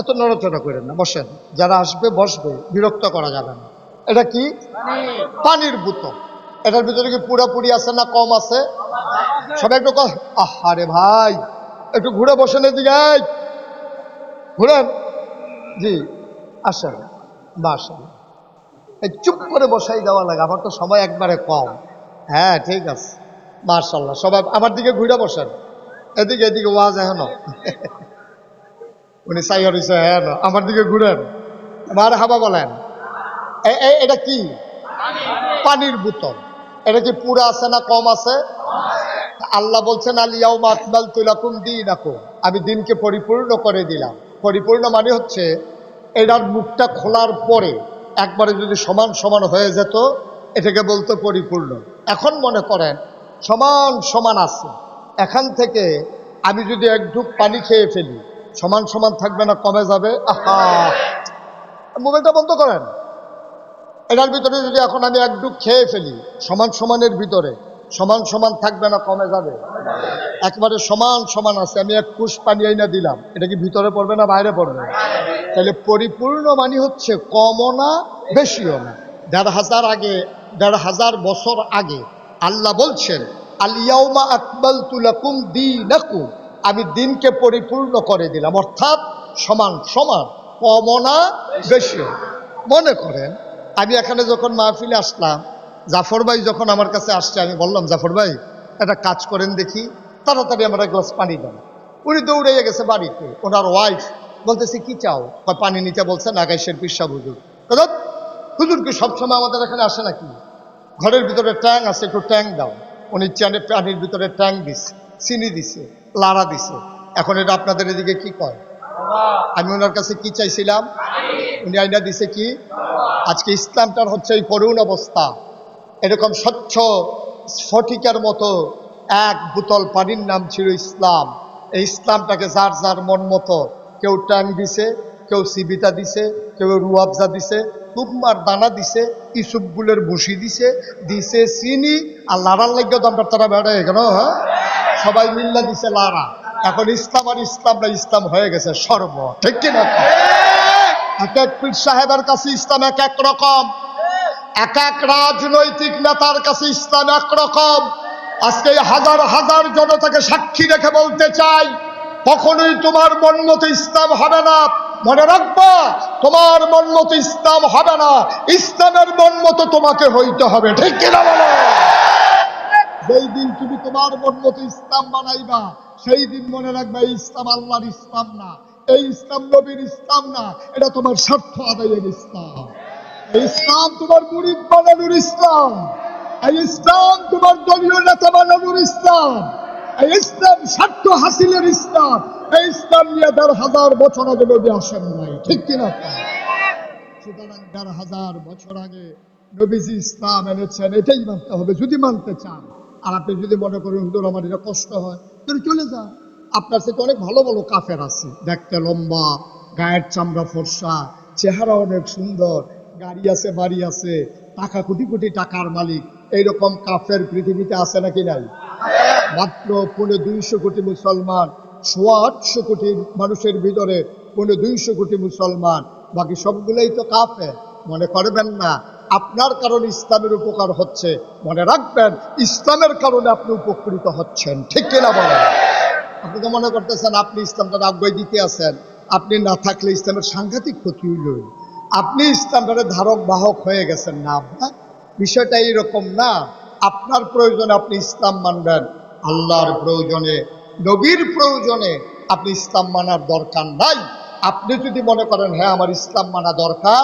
এত নড়াচড়া করেন না, বসেন। যারা আসবে বসবে, বিরক্ত করা যাবে না। এটা কি? পানির বোতল। এটার ভিতরে কি পুরাপুরি আছে না কম আছে? সবাই একটু আহারে ভাই, একটু ঘুরে বসেন, এদিকে ঘুরেন। জি আসেন, বাসেন। এই চুপ করে বসাই দেওয়া লাগে, আমার তো সময় একবারে কম। হ্যাঁ ঠিক আছে, মাশাআল্লাহ। সবাই আমার দিকে ঘুরে বসেন, এদিকে এদিকে ওয়াজ এখনো উনি সাইয়ার হইছে, হ্যাঁ আমার দিকে ঘুরেন, মার হাবা বলেন। এটা কি? পানির বোতল। এটা কি পুরা আছে না কম আছে? আল্লাহ বলছেন আল-ইয়াউমা আকমালতু লাকুম দীনাকুম, আমি দিনকে পরিপূর্ণ করে দিলাম। পরিপূর্ণ মানে হচ্ছে এটার মুখটা খোলার পরে একবারে যদি সমান সমান হয়ে যেত, এটাকে বলতো পরিপূর্ণ। এখন মনে করেন সমান সমান আছে, এখান থেকে আমি যদি এক ঢুক পানি খেয়ে ফেলি, সমান সমান থাকবে না কমে যাবে? আহা, মোবাইলটা বন্ধ করেন। এটার ভিতরে যদি এখন আমি এক ডুব খেয়ে ফেলি, সমান সমানের ভিতরে সমান সমান থাকবে না কমে যাবে? একবারে সমান সমান আছে। আমি এক কুশ পানি আইনা দিলাম, এটা কি ভিতরে পড়বে না বাইরে পড়বে? তাহলে পরিপূর্ণ মানে হচ্ছে কমও না বেশিও না। ১৫০০ বছর আগে আল্লাহ বলছেন আল-ইয়াউমা আকমালতু লাকুম দীনাকুম, আমি দিনকে পরিপূর্ণ করে দিলাম, অর্থাৎ সমান সমান, কমও না বেশিও। মনে করেন আমি এখানে যখন মাহফিলে আসলাম, জাফর ভাই যখন আমার কাছে আসছে, আমি বললাম জাফর ভাই একটা কাজ করেন দেখি, তাড়াতাড়ি আমার এক গ্লাস পানি দেন। উনি দৌড়ে গেছে বাড়িতে, ওনার ওয়াইফ বলতেছে কি চাও? পানি নিতে বলছে নাগাইশের পিসা হুজুর। হুজুর কি সবসময় আমাদের এখানে আসে নাকি? ঘরের ভিতরে ট্যাং আছে, একটু ট্যাং দাও। উনি পানির ভিতরে ট্যাং দিছে, চিনি দিছে, লাড়া দিছে। এখন এটা আপনাদের এদিকে কি কয়? আমি ওনার কাছে কি চাইছিলাম, উনি আইনা দিছে কি? আজকে ইসলামটার হচ্ছে এই করুণ অবস্থা। এরকম স্বচ্ছ স্ফটিকের মতো এক বোতল পানির নাম ছিল ইসলাম। এই ইসলামটাকে যার যার মন মতো, কেউ ট্যাং দিছে, কেউ সিবিতা দিছে, কেউ রুয়াবজা দিছে, তুকমার দানা দিছে, ইসুফগুলের ভুসি দিছে, দিছে চিনি, আর লাড়ার লাগিয়েও তো আমরা তারা বেড়ে গেল। হ্যাঁ, সবাই মিল্লা দিছে লাড়া। এখন ইসলাম আর ইসলাম না, ইসলাম হয়ে গেছে সর্ব, ঠিক কিনা? এক এক পীর সাহেবের কাছে ইসলাম এক এক রকম, এক এক রাজনৈতিক নেতার কাছে ইসলাম এক রকম। আজকে হাজার হাজার জনতাকে সাক্ষী রেখে বলতে চাই, কখনোই তোমার মন মতো ইসলাম হবে না। মনে রাখবা, তোমার মন মতো ইসলাম হবে না, ইসলামের মন মতো তোমাকে হইতে হবে, ঠিক কিনা বলো? যেই দিন তুমি তোমার মন মতো ইসলাম বানাইবা, সেই দিন মনে রাখবা এই ইসলাম আল্লাহর ইসলাম না, এই ইসলাম নবীর ইসলাম না, এটা তোমার স্বার্থ আদায়ের ইসলাম। এই ইসলাম তোমার মুরিদ বানানোর ইসলাম, এই ইসলাম তোমার দলীয় নেতা বানানোর ইসলাম, এই ইসলাম স্বার্থ হাসিলের ইসলাম। এই ইসলাম নিয়ে ১,৫০০ বছর আগে নবী আসেন নাই, ঠিক কিনা? সুতরাং ১,৫০০ বছর আগে নবীজি ইসলাম এনেছেন, এটাই মানতে হবে যদি মানতে চান। আর আপনি যদি মনে করেন হুজুর আমার এটা কষ্ট হয়, তাহলে চলে যান। আপনার সাথে অনেক ভালো ভালো কাফের আছে, দেখতে লম্বা, গায়ের চামড়া ফর্সা, চেহারা অনেক সুন্দর, গাড়ি আছে, বাড়ি আছে, টাকা কোটি কোটি টাকার মালিক। এইরকম কাফের পৃথিবীতে আছে নাকি নাই? মাত্র ২৫০ কোটি মুসলমান, ৮০০ কোটি মানুষের ভিতরে ২৫০ কোটি মুসলমান, বাকি সবগুলোই তো কাফের। মনে করবেন না আপনার কারণে ইসলামের উপকার হচ্ছে, মনে রাখবেন ইসলামের কারণে আপনি উপকৃত হচ্ছেন, ঠিক কিনা বলেন? আপনি তো মনে করতেছেন আপনি ইসলামটা আগ্রহ দিতে আছেন, আপনি না থাকলে ইসলামের সাংঘাতিক ক্ষতি হইল, আপনি ইসলামের ধারক বাহক হয়ে গেছেন না। আপনার বিষয়টা এইরকম না। আপনার প্রয়োজনে আপনি ইসলাম মানবেন, আল্লাহর প্রয়োজনে, নবীর প্রয়োজনে আপনি ইসলাম মানার দরকার নাই। আপনি যদি মনে করেন হ্যাঁ আমার ইসলাম মানা দরকার,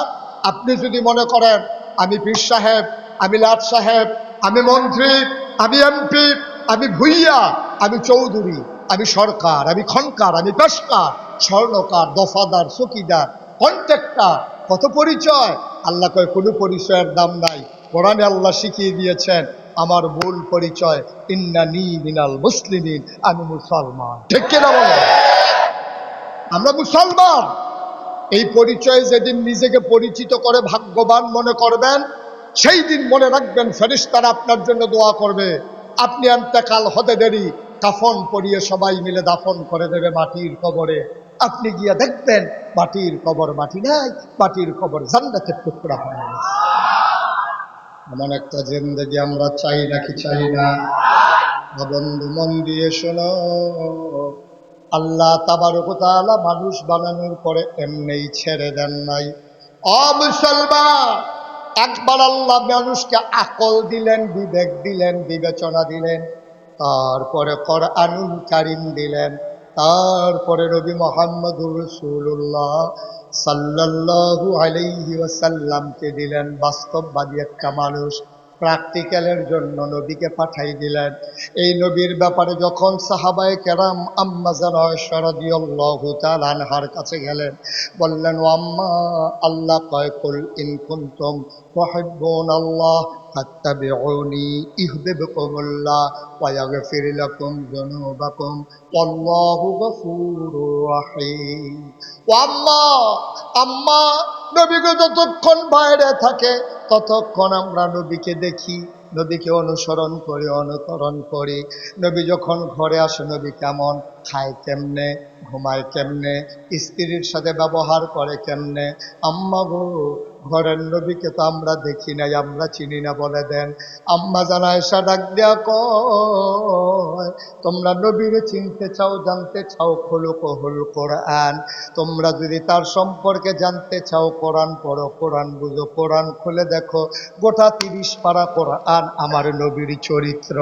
আপনি যদি মনে করেন আমি পীর সাহেব, আমি লাট সাহেব, আমি মন্ত্রী, আমি এমপি, আমি ভুইয়া, আমি চৌধুরী, আমি সরকার, আমি খনকার, আমি পেশকার, স্বর্ণকার, দফাদার, চকিদার, কন্ট্রাক্টর, কত পরিচয়। আল্লাহ কয় কোনো পরিচয়ের দাম নাই। কোরআনে আল্লাহ শিখিয়ে দিয়েছেন আমার মূল পরিচয় ইন্নানী মিনাল মুসলিমিন, আমি মুসলমান, ঠিক কিনা বলো? আমরা মুসলমান। এই পরিচয় যেদিন নিজেকে পরিচিত করে ভাগ্যবান মনে করবেন, সেই দিন মনে রাখবেন ফেরেশতারা আপনার জন্য দোয়া করবে। আপনি ইন্তেকাল হতে দেরি, কাফন পরিয়ে সবাই মিলে দাফন করে দেবে মাটির কবরে। আপনি গিয়ে দেখবেন মাটির কবর মাটি নাই, মাটির কবর জান্নাতের টুকরা হয়ে গেছে। এমন একটা জিন্দেগি আমরা চাই নাকি চাই না? বন্ধু মন দিয়ে শোনো, আল্লাহ তাবারক ওয়া তাআলা মানুষ বানানোর পরে এমনি ছেড়ে দেন নাই। ও মুসলমান, একবার আল্লাহ মানুষকে আকল দিলেন, বিবেক দিলেন, বিবেচনা দিলেন, তারপরে কোরআনুল কারীম দিলেন, তারপরে নবী মুহাম্মদুর রাসূলুল্লাহ সাল্লাল্লাহু আলাইহি ওয়াসাল্লামকে দিলেন। বাস্তববাদী একটা মানুষ, প্র্যাকটিক্যালের জন্য নবীকে পাঠাই দিলেন। এই নবীর ব্যাপারে যখন সাহাবায়ে কেরাম আম্মা জান আয়েশা রাদিয়াল্লাহু তাআলা আনহার কাছে গেলেন, বললেন ও আম্মা, আল্লাহ কয় কুল ইন কুনতুম তুহিব্বুনাল্লাহ ফাত্তাবিউনি ইউহিব্বুকুমুল্লাহ ওয়া ইয়াগফির লাকুম যুনুবাকুম ওয়াল্লাহু গফুরুর রহিম। ও আম্মা, আম্মা, নবীকে যতক্ষণ বাইরে থাকে ততক্ষণ আমরা নবীকে দেখি, নবীকে অনুসরণ করি, অনুকরণ করি। নবী যখন ঘরে আসে নবী কেমন, খায় কেমনে, ঘুমায় কেমনে, স্ত্রীর সাথে ব্যবহার করে কেমনে। আম্মা গো, ঘরের নবীকে তো আমরা দেখি নাই, আমরা চিনি না, বলে দেন। আম্মা জান আয়েশা ডাক দিয়া কয়, তোমরা নবীরে চিনতে চাও, জানতে চাও, খুলুকুহুল কোরআন। তোমরা যদি তার সম্পর্কে জানতে চাও কোরআন পড়ো, কোরআন বুঝো, কোরআন খুলে দেখো, গোটা 30 পারা কোরআন আমার নবীর চরিত্র।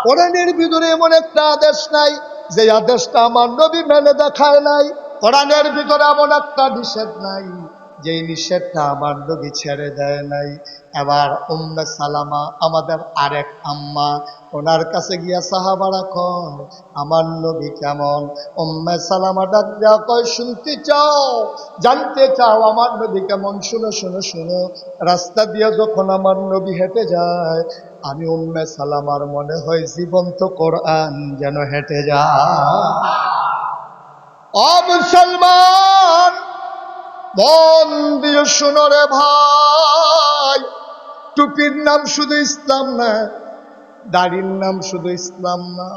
কোরআনের ভিতরে এমন একটা আদেশ নাই যে আদেশটা আমার নবী মেনে দেখায় নাই। কোরআনের ভিতরে এমন একটা নিষেধ নাই যেই নিষেধটা আমার নবী ছেড়ে দেয় নাই। এবার উম্মে সালামা আমাদের আরেক আম্মা, ওনার কাছে গিয়া সাহাবারা কয় আমার নবী কেমন? উম্মে সালামা ডাক দেয়া কয় শুনতে চাও, জানতে চাও আমার নবী কেমন? শুনো শুনো শুনো, রাস্তা দিয়ে যখন আমার নবী হেঁটে যায়, আমি উম্মে সালামার মনে হয় জীবন্ত কোরআন যেন হেঁটে যায়। ও মুসলমান, মন দিয়ে শুনো রে ভাই, টুপির নাম শুধু ইসলাম না, দাড়ির নাম শুধু ইসলাম না,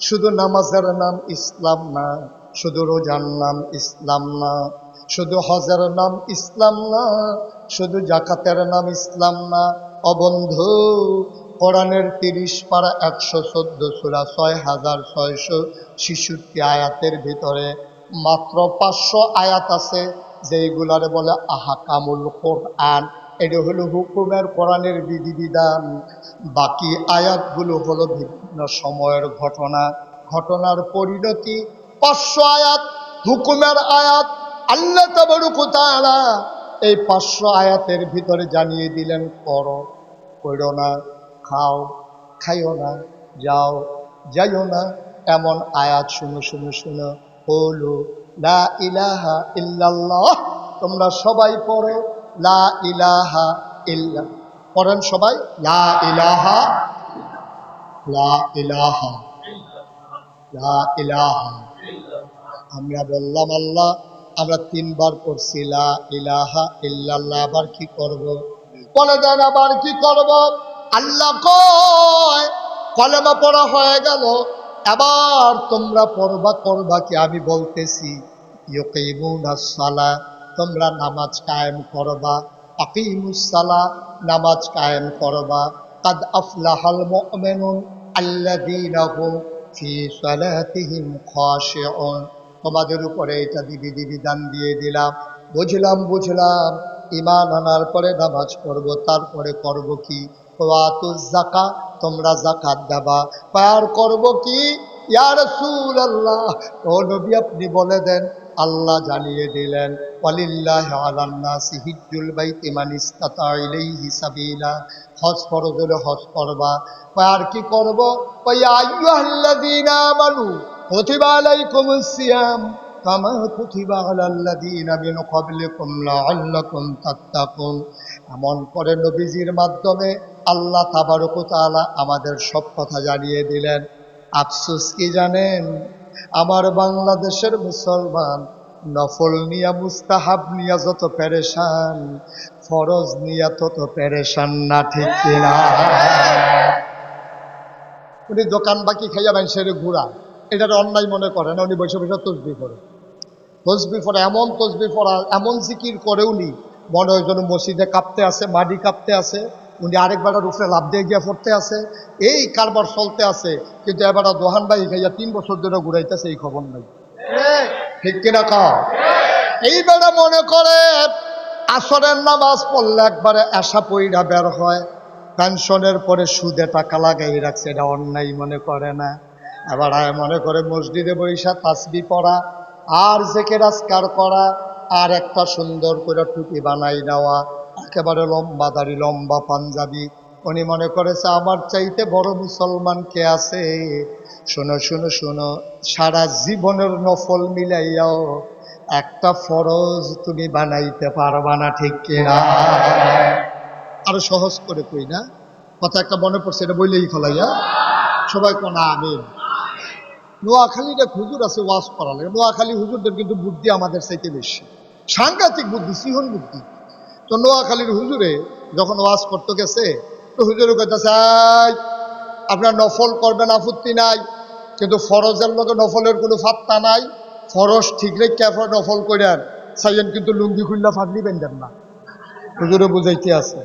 শুধু নামাজের নাম ইসলাম না, শুধু রোজার নাম ইসলাম না, শুধু হজের নাম ইসলাম না, শুধু জাকাতের নাম ইসলাম না। অবন্ধু, কোরআনের 30 পারা 114 সূরা 6666 আয়াতের ভিতরে মাত্র 500 আয়াত আছে যেইগুলারে বলে আহকামুল কোরআন। এটা হলো হুকুমের কোরআনের বিধিবিধান। বাকি আয়াতগুলো হলো বিভিন্ন সময়ের ঘটনা, ঘটনার পরিণতি। 500 আয়াত হুকুমের আয়াত। আল্লাহ তাবারক ওয়া তাআলা এই 500 আয়াতের ভিতরে জানিয়ে দিলেন করো, পড়ো না, খাও, খাইও না, যাও, যাইও না, এমন আয়াত শুনো শুনো শুনো। বলো লা ইলাহা ইল্লাল্লাহ। তোমরা সবাই পড়ো লা ইলাহা ইল্লা। পড়েন সবাই লা ইলাহা, লা ইলাহা, লা ইলাহা। আমরা বললাম আল্লাহ, আমরা 3 বার পড়ছি লা ইলাহা ইল্লাল্লাহ, আবার কি করব? বলে দেন আবার কি করব? আল্লাহ কয় কলেমা পড়া হয়ে গেল, এবার তোমরা পড়বা, করবা কি? আমি বলতেছি ইউকিমুনাস সালাহ, তোমরা নামাজ কায়েম করবা। আকিমুস সালাহ, নামাজ কায়েম করবা। কাদ আফলাহাল মুমিনুন আল্লাযীনা হুম ফি সালাতিহিম খাশিউন। তোমাদের উপরে এটা বিধান দিয়ে দিলাম। বুঝলাম, ঈমান আনার পরে নামাজ পড়বো, তারপরে করব কি? ওয়াতুজ যাকাত, তোমরা যাকাত দেবা। আর করব কি? ইয়া রাসূলুল্লাহ, ও নবী আপনি বলে দেন। আল্লাহ জানিয়ে দিলেন ওয়ালিল্লাহি আলান নাসি হিজ্জুল বাইতি মান ইসতাতা ইলাইহি সাবিলা। হজ ফরজ হলে হজ করবা। আর কি করব? ইয়া আইয়ুহাল্লাযীনা আমানু কুতিবা আলাইকুমুস সিয়াম কামা কুতিবা আলাল্লাযীনা মিন ক্বাবলিকুম লাআল্লাকুম তাত্তাকুন। এমন করে নবীজির মাধ্যমে আল্লাহ তাবারক ওয়া তাআলা আমাদের সব কথা জানিয়ে দিলেন। আফসোস কি জানেন? আমার বাংলাদেশের মুসলমান নফল নিয়া, মুস্তাহাব নিয়া যত পেরেশান, ফরজ নিয়া তত পেরেশান না, ঠিক কিনা? উনি দোকান বাকি খাইয়া মানুষের ঘুরা, এটার অন্যায় মনে করে না। উনি বসে বসে তসবিহ করে, এমন তসবিহ পড়া, এমন জিকির করে উনি মনে হয় যেন মসজিদে কাঁপতে আছে, মাটি কাঁপতে আছে। উনি আরেকবার উপরে লাভ দিয়ে গিয়া পড়তে আছে, এই কারবার চলতে আছে। কিন্তু এবার দোহান বাই খাইয়া 3 বছর ধরে ঘুরাইতেছে, এই খবর নাই, ঠিক কিনা? এই বেড়া মনে করে আসরের নামাজ পড়লে একবারে আশা পইরা বের হয়, পেনশনের পরে সুদে টাকা লাগাই রাখছে, এটা অন্যায় মনে করে না। আবার মনে করে মসজিদে বৈশা তাসবিহ পড়া আর জিকির আজকার করা, আর একটা সুন্দর করে টুপি বানাই নেওয়া, একেবারে লম্বা দাড়ি, লম্বা পাঞ্জাবি। উনি মনে করেছে আমার চাইতে বড় মুসলমান কে আছে? শোনো শোনো শোনো, সারা জীবনের নফল মিলাইয়াও একটা ফরজ তুমি বানাইতে পারবা না, ঠিক কিনা? আরো সহজ করে কই না, কথা একটা মনে পড়ছে, এটা বইলেই খোলাইয়া সবাই কোনা আমিন। নোয়াখালীর এক হুজুর আছে, ওয়াজ করা লাগে। নোয়াখালী হুজুরদের কিন্তু বুদ্ধি আমাদের চাইতে বেশি, সাংঘাতিক বুদ্ধি, সিহন বুদ্ধি। তো নোয়াখালীর হুজুরে যখন ওয়াজ করতে গেছে, তো হুজুরে কইতেছে আপনার নফল করবেন, আপত্তি নাই, কিন্তু ফরজের লগে নফলের কোনো ফাত্তা নাই। ফরজ ঠিক রেখে আপনার নফল করেন, চাইয়েন কিন্তু লুঙ্গি খুললা ফাগড়ি বেঁধেন না। হুজুরে বুঝাইতে আছে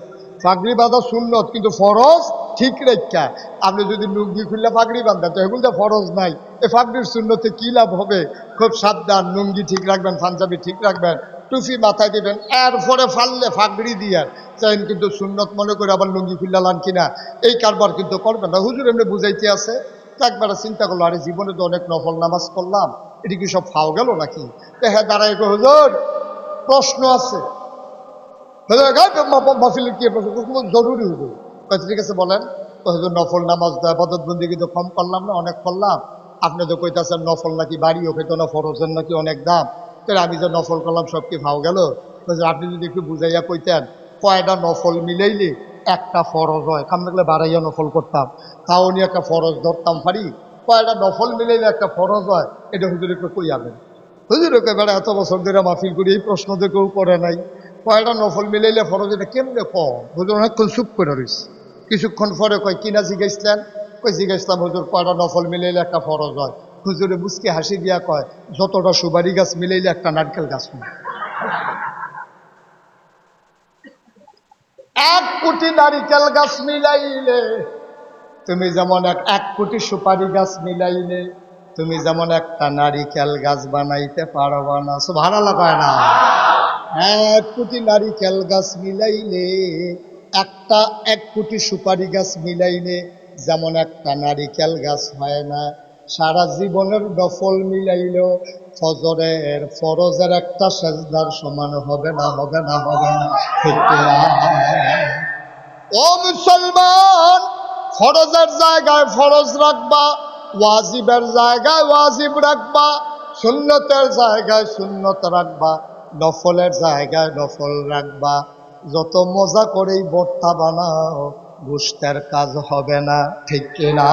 পাগড়ি বাঁধা সুন্নত, কিন্তু ফরজ ঠিক রেখা। আপনি যদি লুঙ্গি খুললে পাগড়ি বাঁধেন তো এগুলো ফরজ নাই, এ পাগড়ির সুন্নতে কি লাভ হবে? খুব সাবধান, লুঙ্গি ঠিক রাখবেন, পাঞ্জাবি ঠিক রাখবেন, টুপি মাথায় দিবেন, এরপরে ফাললে পাগড়ি দিয়ে চাইন কিন্তু সুন্নত মনে করে আবার লুঙ্গি খুললা লান কিনা, এই কারবার কিন্তু করবেন না। হুজুর এমনি বুঝাইতে আছে। একবারে চিন্তা করলো, আরে জীবনে তো অনেক নফল নামাজ করলাম, এটি কি সব ফাও গেল নাকি? হ্যাঁ দাঁড়াই, হুজুর প্রশ্ন আছে। মাহফিলের কি জরুরি হুজুর? ঠিক আছে বলেন। তো হুজুর নফল নামাজ ইবাদত বন্দেগী কিন্তু কম করলাম না, অনেক করলাম। আপনি তো কইতাছেন নফল নাকি বাড়িও খেত না, ফরজের নাকি অনেক দাম, তাহলে আমি যে নফল করলাম সব কি ভাও গেল? আপনি যদি একটু বুঝাইয়া কইতেন কয়টা নফল মিলাইলে একটা ফরজ হয়, কাম লাগলে বাড়াইয়া নফল করতাম, তাও নিয়ে একটা ফরজ ধরতাম পারি। কয়টা নফল মিলাইলে একটা ফরজ হয়, এটা হুজুর একটু কই যাবেন। হুজুর একেবারে এত বছর ধরে মাহফিল করি, এই প্রশ্ন তো কেউ করে নাই, কয়টা নফল মিলাইলে ফরজ, এটা কেমনে কম? হুজুর অনেকক্ষণ চুপ করে রয়েছে। কিছুক্ষণ পরে কয় কিনা জিজ্ঞাসলেন? কই জিজ্ঞাসলাম হুজুর কয়টা নফল মিলাইলে একটা ফরজ হয়? হুজুরে মুচকি হাসি দিয়া কয় যতটা সুপারি গাছ মিলাইলে একটা নারকেল গাছ হয়। 1 কোটি নারিকেল গাছ মিলাইলে তুমি যেমন 1 কোটি সুপারি গাছ মিলাইলে তুমি যেমন একটা নারিকেল গাছ বানাইতে পারবা না। সুবহানাল্লাহ কয় না? 1 কোটি নারিকেল গাছ মিলাইলে 1 কোটি সুপারি গাছ মিলাইলে যেমন একটা নারিকেল গাছ হয় না। সারা জীবনের নফল মিলাইলেও ফজরের ফরজের একটা সেজদার সমান হবে না, হবে না, হবে না, ঠিক না? ও মুসলমান, ফরজের জায়গায় ফরজ রাখবা, ওয়াজিবের জায়গায় ওয়াজিব রাখবা, সুন্নতের জায়গায় সুন্নত রাখবা, নফলের জায়গায় নফল রাখবা। যত মজা করেই ভর্তা বানাও, গোশতের কাজ হবে না, ঠিক কিনা?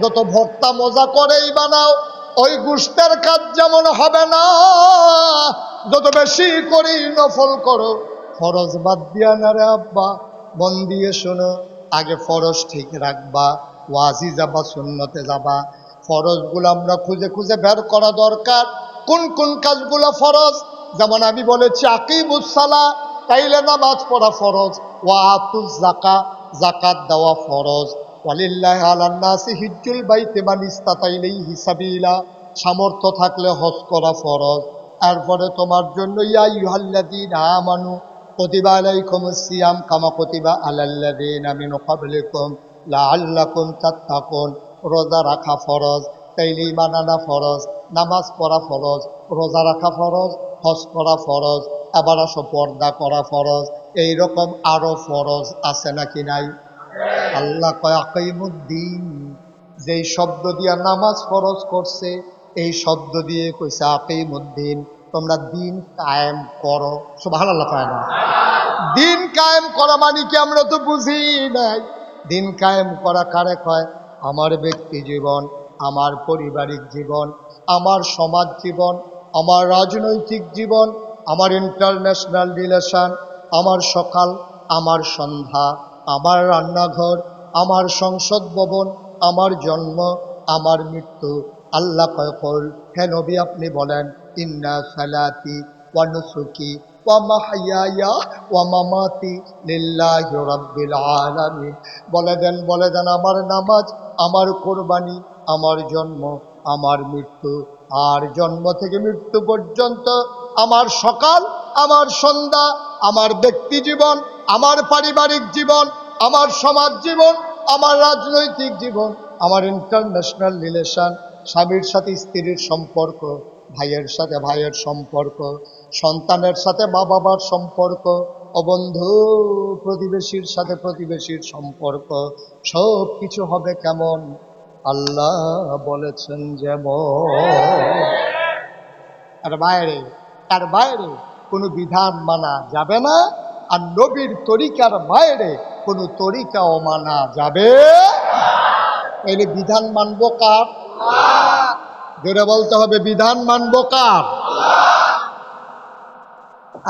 যত ভর্তা মজা করেই বানাও, ওই গোশতের কাজ যেমন হবে না। যত বেশি করেই নফল করো, ফরজ বাদ দিয়া না রে আব্বা। মন দিয়ে শোনো, আগে ফরজ ঠিক রাখবা, ওয়াজি যাবা, সুন্নতে যাবা। ফরজগুলো আমরা খুঁজে খুঁজে বের করা দরকার, কোন কোন কাজগুলো ফরজ। যেমন আমি বলেছি আকিমুস সালাহ, তাইলে নামাজ পড়া ফরজ। ওয়া আতুজ যাকাত, যাকাত দেওয়া ফরজ। ওয়ালিল্লাহি আলান নাসি হিজ্জুল বাইতি মান ইসতাতা ইলাইহি সাবিলা, সামর্থ্য থাকলে হজ করা ফরজ। এরপরে তোমার জন্য ইয়া আইয়ুহাল্লাযীনা আমানু কুতিবা আলাইকুমুস সিয়াম কামা কুতিবা আলাল্লাযীনা মিন ক্বাবলিকুম লাআল্লাকুম তাত্তাকুন, রোজা রাখা ফরজ, তাইলে ঈমান আনা ফরজ, নামাজ পড়া ফরজ, রোজা রাখা ফরজ, হজ করা ফরজ, আবার আসো পর্দা করা ফরজ। এইরকম আরো ফরজ আছে নাকি নাই? আল্লাহ কয় আকিমুদ্দিন, যেই শব্দ দিয়া নামাজ ফরজ করছে, এই শব্দ দিয়ে কইছে আকিমুদ্দিন, তোমরা দিন কায়েম করো। সুবহানাল্লাহ। কয় না? দিন কায়েম করা মানে কি আমরা তো বুঝি নাই। দিন কায়েম করা কারে কয়? আমার ব্যক্তি জীবন, আমার পারিবারিক জীবন, আমার সমাজ জীবন, আমার রাজনৈতিক জীবন, আমার ইন্টারন্যাশনাল রিলেশন, আমার সকাল, আমার সন্ধ্যা, আমার রান্নাঘর, আমার সংসদ ভবন, আমার জন্ম, আমার মৃত্যু। আল্লাহ কয় কল, হে নবী আপনি বলেন, ইন্না সালাতি ওয়া নুসুকি ওয়া মাহইয়ায়া ওয়া মামাতি লিল্লাহি রাব্বিল আলামিন। বলে দেন আমার নামাজ, আমার কোরবানি, আমার জন্ম, আমার মৃত্যু, আর জন্ম থেকে মৃত্যু পর্যন্ত, আমার সকাল, আমার সন্ধ্যা, আমার ব্যক্তি জীবন, আমার পারিবারিক জীবন, আমার সমাজ জীবন, আমার রাজনৈতিক জীবন, আমার ইন্টারন্যাশনাল রিলেশন, স্বামীর সাথে স্ত্রীর সম্পর্ক, ভাইয়ের সাথে ভাইয়ের সম্পর্ক, সন্তানের সাথে মা বাবার সম্পর্ক, ও বন্ধু প্রতিবেশীর সাথে প্রতিবেশীর সম্পর্ক, সব কিছু হবে কেমন? আল্লাহ বলেছেন যেমন। তার বাইরে কোনো বিধান মানা যাবে না, আর নবীর তরিকার বাইরে কোনো তরিকাও মানা যাবে। তাইলে বিধান মানব কার? জোরে বলতে হবে, বিধান মানব কার?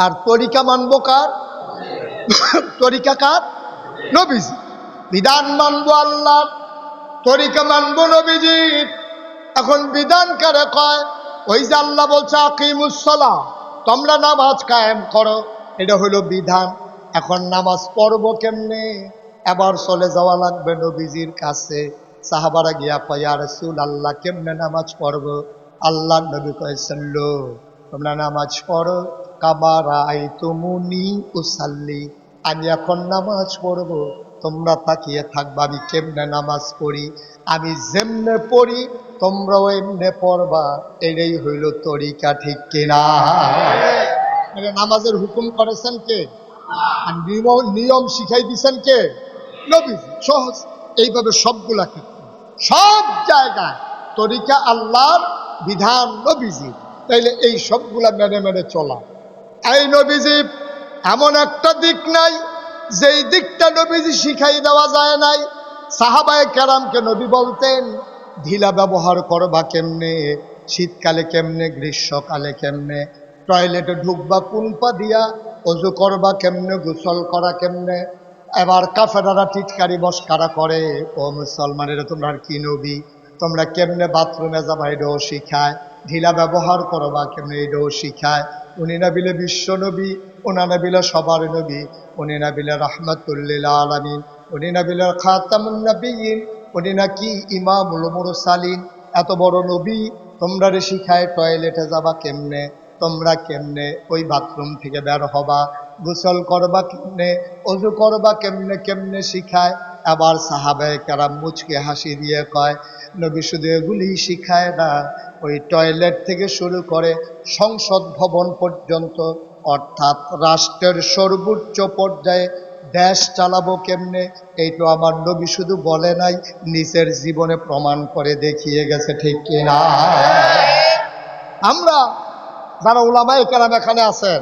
আর তরিকা মানব কার? তরিকা কার? নবীজি। বিধান মানব আল্লাহর, তরিকা মানব নবীজির। এখন বিধান কারে কয়? ওই যে আল্লাহ বলছে আকিমুস সালাহ, তোমরা নামাজ কায়েম করো, এটা হলো বিধান। এখন নামাজ পড়বো কেমনে? এবার চলে যাওয়া লাগবে নবীজির কাছে। সাহাবারা গিয়া কয়, ইয়া রাসূলুল্লাহ কেমনে নামাজ পড়বো? আল্লাহ নবী কয়েছেন, লো তোমরা নামাজ পড়ো কামা রাআইতুমুনি উসাল্লি, আমি এখন নামাজ পড়বো, তোমরা তাকিয়ে থাকবা আমি কেমনে নামাজ পড়ি। আমি যেমনে পড়ি তোমরাও এমনে পড়বা, এটাই হইল তরিকা, ঠিক কিনা? নামাজের হুকুম করেছেন কে? আর নিয়ম শিখাই দিচ্ছেন কে? নবীজি। সহজ। এইভাবে সবগুলা ক্ষেত্রে, সব জায়গায় তরিকা আল্লাহর, বিধান নবীজি। তাইলে এই সবগুলা মেনে মেনে চলা। এই নবীজি এমন একটা দিক নাই যেই দিকটা নবীজি শিখাই দেওয়া যায় নাই। সাহাবায়ে কেরামকে নবী বলতেন ঢিলা ব্যবহার করবা কেমনে, শীতকালে কেমনে, গ্রীষ্মকালে কেমনে, টয়লেটে ঢুকবা কোন পা দিয়া, অজু করবা কেমনে, গোসল করা কেমনে। এবার কাফেরারা টিটকারি মস্কারা করে, ও মুসলমানেরা তোমরা কি নবী, তোমরা কেমনে বাথরুমে যাবা এটাও শিখায়, ঢিলা ব্যবহার করবা কেমনে এটাও শিখায়। উনি না বিলে বিশ্ব নবী, ওনা না বিলে সবার নবী, উনি না বিলে রাহমাতুল্লিল আলামিন, উনি না বিলে খাতামুন নবিয়্যিন, উনি নাকি ইমামুল মুরসালিন। এত বড় নবী তোমরা রে শিখায় টয়লেটে যাবা কেমনে, তোমরা কেমনে ওই বাথরুম থেকে বের হবা, গোসল করবা কেমনে, অজু করবা কেমনে, কেমনে শিখায়। আবার সাহাবায়ে কেরাম মুচকে হাসি দিয়ে কয়, নবী শুধু এগুলি শিখায় না, ওই টয়লেট থেকে শুরু করে সংসদ ভবন পর্যন্ত, অর্থাৎ রাষ্ট্রের সর্বোচ্চ পর্যায়ে দেশ চালাবো কেমনে, এই তো আমার নবী শুধু বলে নাই, নিজের জীবনে প্রমাণ করে দেখিয়ে গেছে, ঠিক কিনা? আমরা যারা ওলামায়ে কেরাম এখানে আছেন,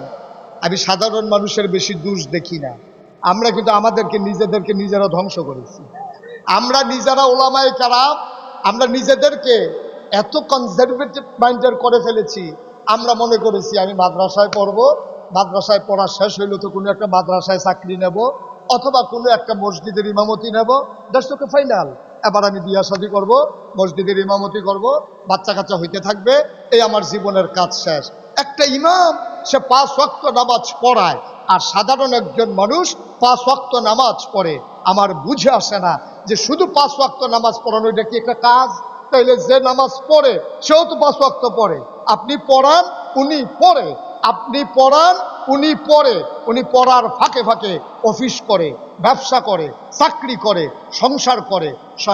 আমি সাধারণ মানুষের বেশি দোষ দেখি না। আমরা কিন্তু আমাদেরকে নিজেরা ধ্বংস করেছি। আমরা নিজেরা ওলামায়ে কেরাম, আমরা নিজেদেরকে এত কনজারভেটিভ মাইন্ডের করে ফেলেছি। আমরা মনে করেছি আমি মাদ্রাসায় পড়বো, মাদ্রাসায় পড়া শেষ হইলে তো কোনো একটা মাদ্রাসায় চাকরি নেব, অথবা কোনো একটা মসজিদের ইমামতি নেব, দ্যাটস ওকে, ফাইনাল। এবার আমি বিয়া শাদী করবো, মসজিদের ইমামতি করব, বাচ্চা কাচ্চা হইতে থাকবে, এই আমার জীবনের কাজ শেষ। একটা ইমাম সে 5 ওয়াক্ত নামাজ পড়ায়, আর সাধারণ একজন মানুষ 5 ওয়াক্ত নামাজ পড়ে। আমার বুঝে আসে না যে শুধু 5 ওয়াক্ত নামাজ পড়ানো এটা কি একটা কাজ? তাইলে যে নামাজ পড়ে সেও তো 5 ওয়াক্ত পড়ে। আপনি পড়ান, উনি পড়ে, আপনি পড়ান, উনি পড়ে। উনি পড়ার ফাঁকে ফাঁকে অফিস করে, ব্যবসা করে, চাকরি করে, সংসার করে,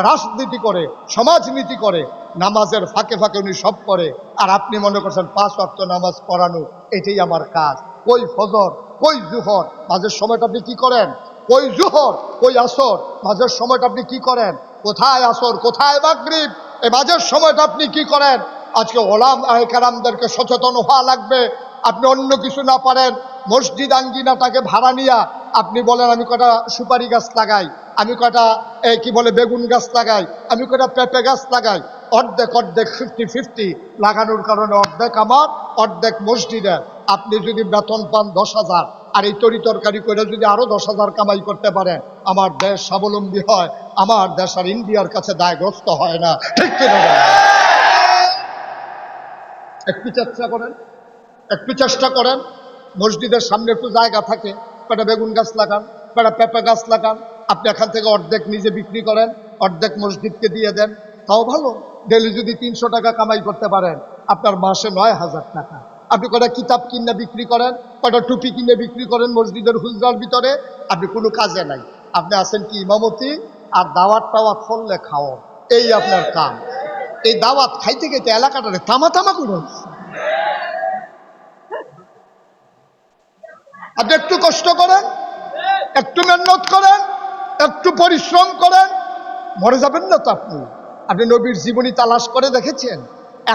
রাজনীতি করে, সমাজনীতি করে, নামাজের ফাঁকে ফাঁকে উনি সব করে। আর আপনি মনে করছেন 5 ওয়াক্ত নামাজ পড়ানো এটাই আমার কাজ। কই ফজর, কই জুহর, মাঝের সময়টা আপনি কি করেন? কই জুহর, কই আসর, মাঝের সময়টা আপনি কি করেন? কোথায় আসর, কোথায় মাগরিব, এই মাঝের সময়টা আপনি কি করেন? আজকে ওলামায়ে কেরামদেরকে সচেতন হওয়া লাগবে। আপনি অন্য কিছু না পারেন, মসজিদ আঙ্গিনাটাকে ভাড়া নিয়া আপনি বলেন আমি কটা সুপারি গাছ লাগাই, আমি কটা কি বলে বেগুন গাছ লাগাই, আমি কটা পেঁপে গাছ লাগাই। অর্ধেক 50-50 লাগানোর কারণে অর্ধেক আমার, অর্ধেক মসজিদের। আপনি যদি বেতন পান 10,000, আর এই তরিতরকারি করে যদি আরো 10,000 কামাই করতে পারেন, আমার দেশ স্বাবলম্বী হয়, আমার দেশ আর ইন্ডিয়ার কাছে দায়গ্রস্ত হয় না, ঠিক কিনা? একটু চেষ্টা করেন, একটু চেষ্টা করেন। মসজিদের সামনে একটু জায়গা থাকে, কটা বেগুন গাছ লাগান, কটা পেঁপে গাছ লাগান। আপনি এখান থেকে অর্ধেক নিজে বিক্রি করেন, অর্ধেক মসজিদকে দিয়ে দেন, তাও ভালো। ডেলি যদি 300 টাকা কামাই করতে পারেন, আপনার মাসে 9,000 টাকা। আপনি কটা কিতাব কিনে বিক্রি করেন, কটা টুপি কিনে বিক্রি করেন মসজিদের হুজরার ভিতরে, আপনি কোনো কাজে নাই। আপনি আছেন কি ইমামতি আর দাওয়াত টাওয়াত ফললে খাও, এই আপনার কাম। এই দাওয়াত খাইতে খাইতে এলাকাটারে তামা তামা করে। আপনি একটু কষ্ট করেন, একটু মেহনত করেন, একটু পরিশ্রম করেন, মরে যাবেন না তো আপনি। আপনি নবীর জীবনী তালাশ করে দেখেছেন?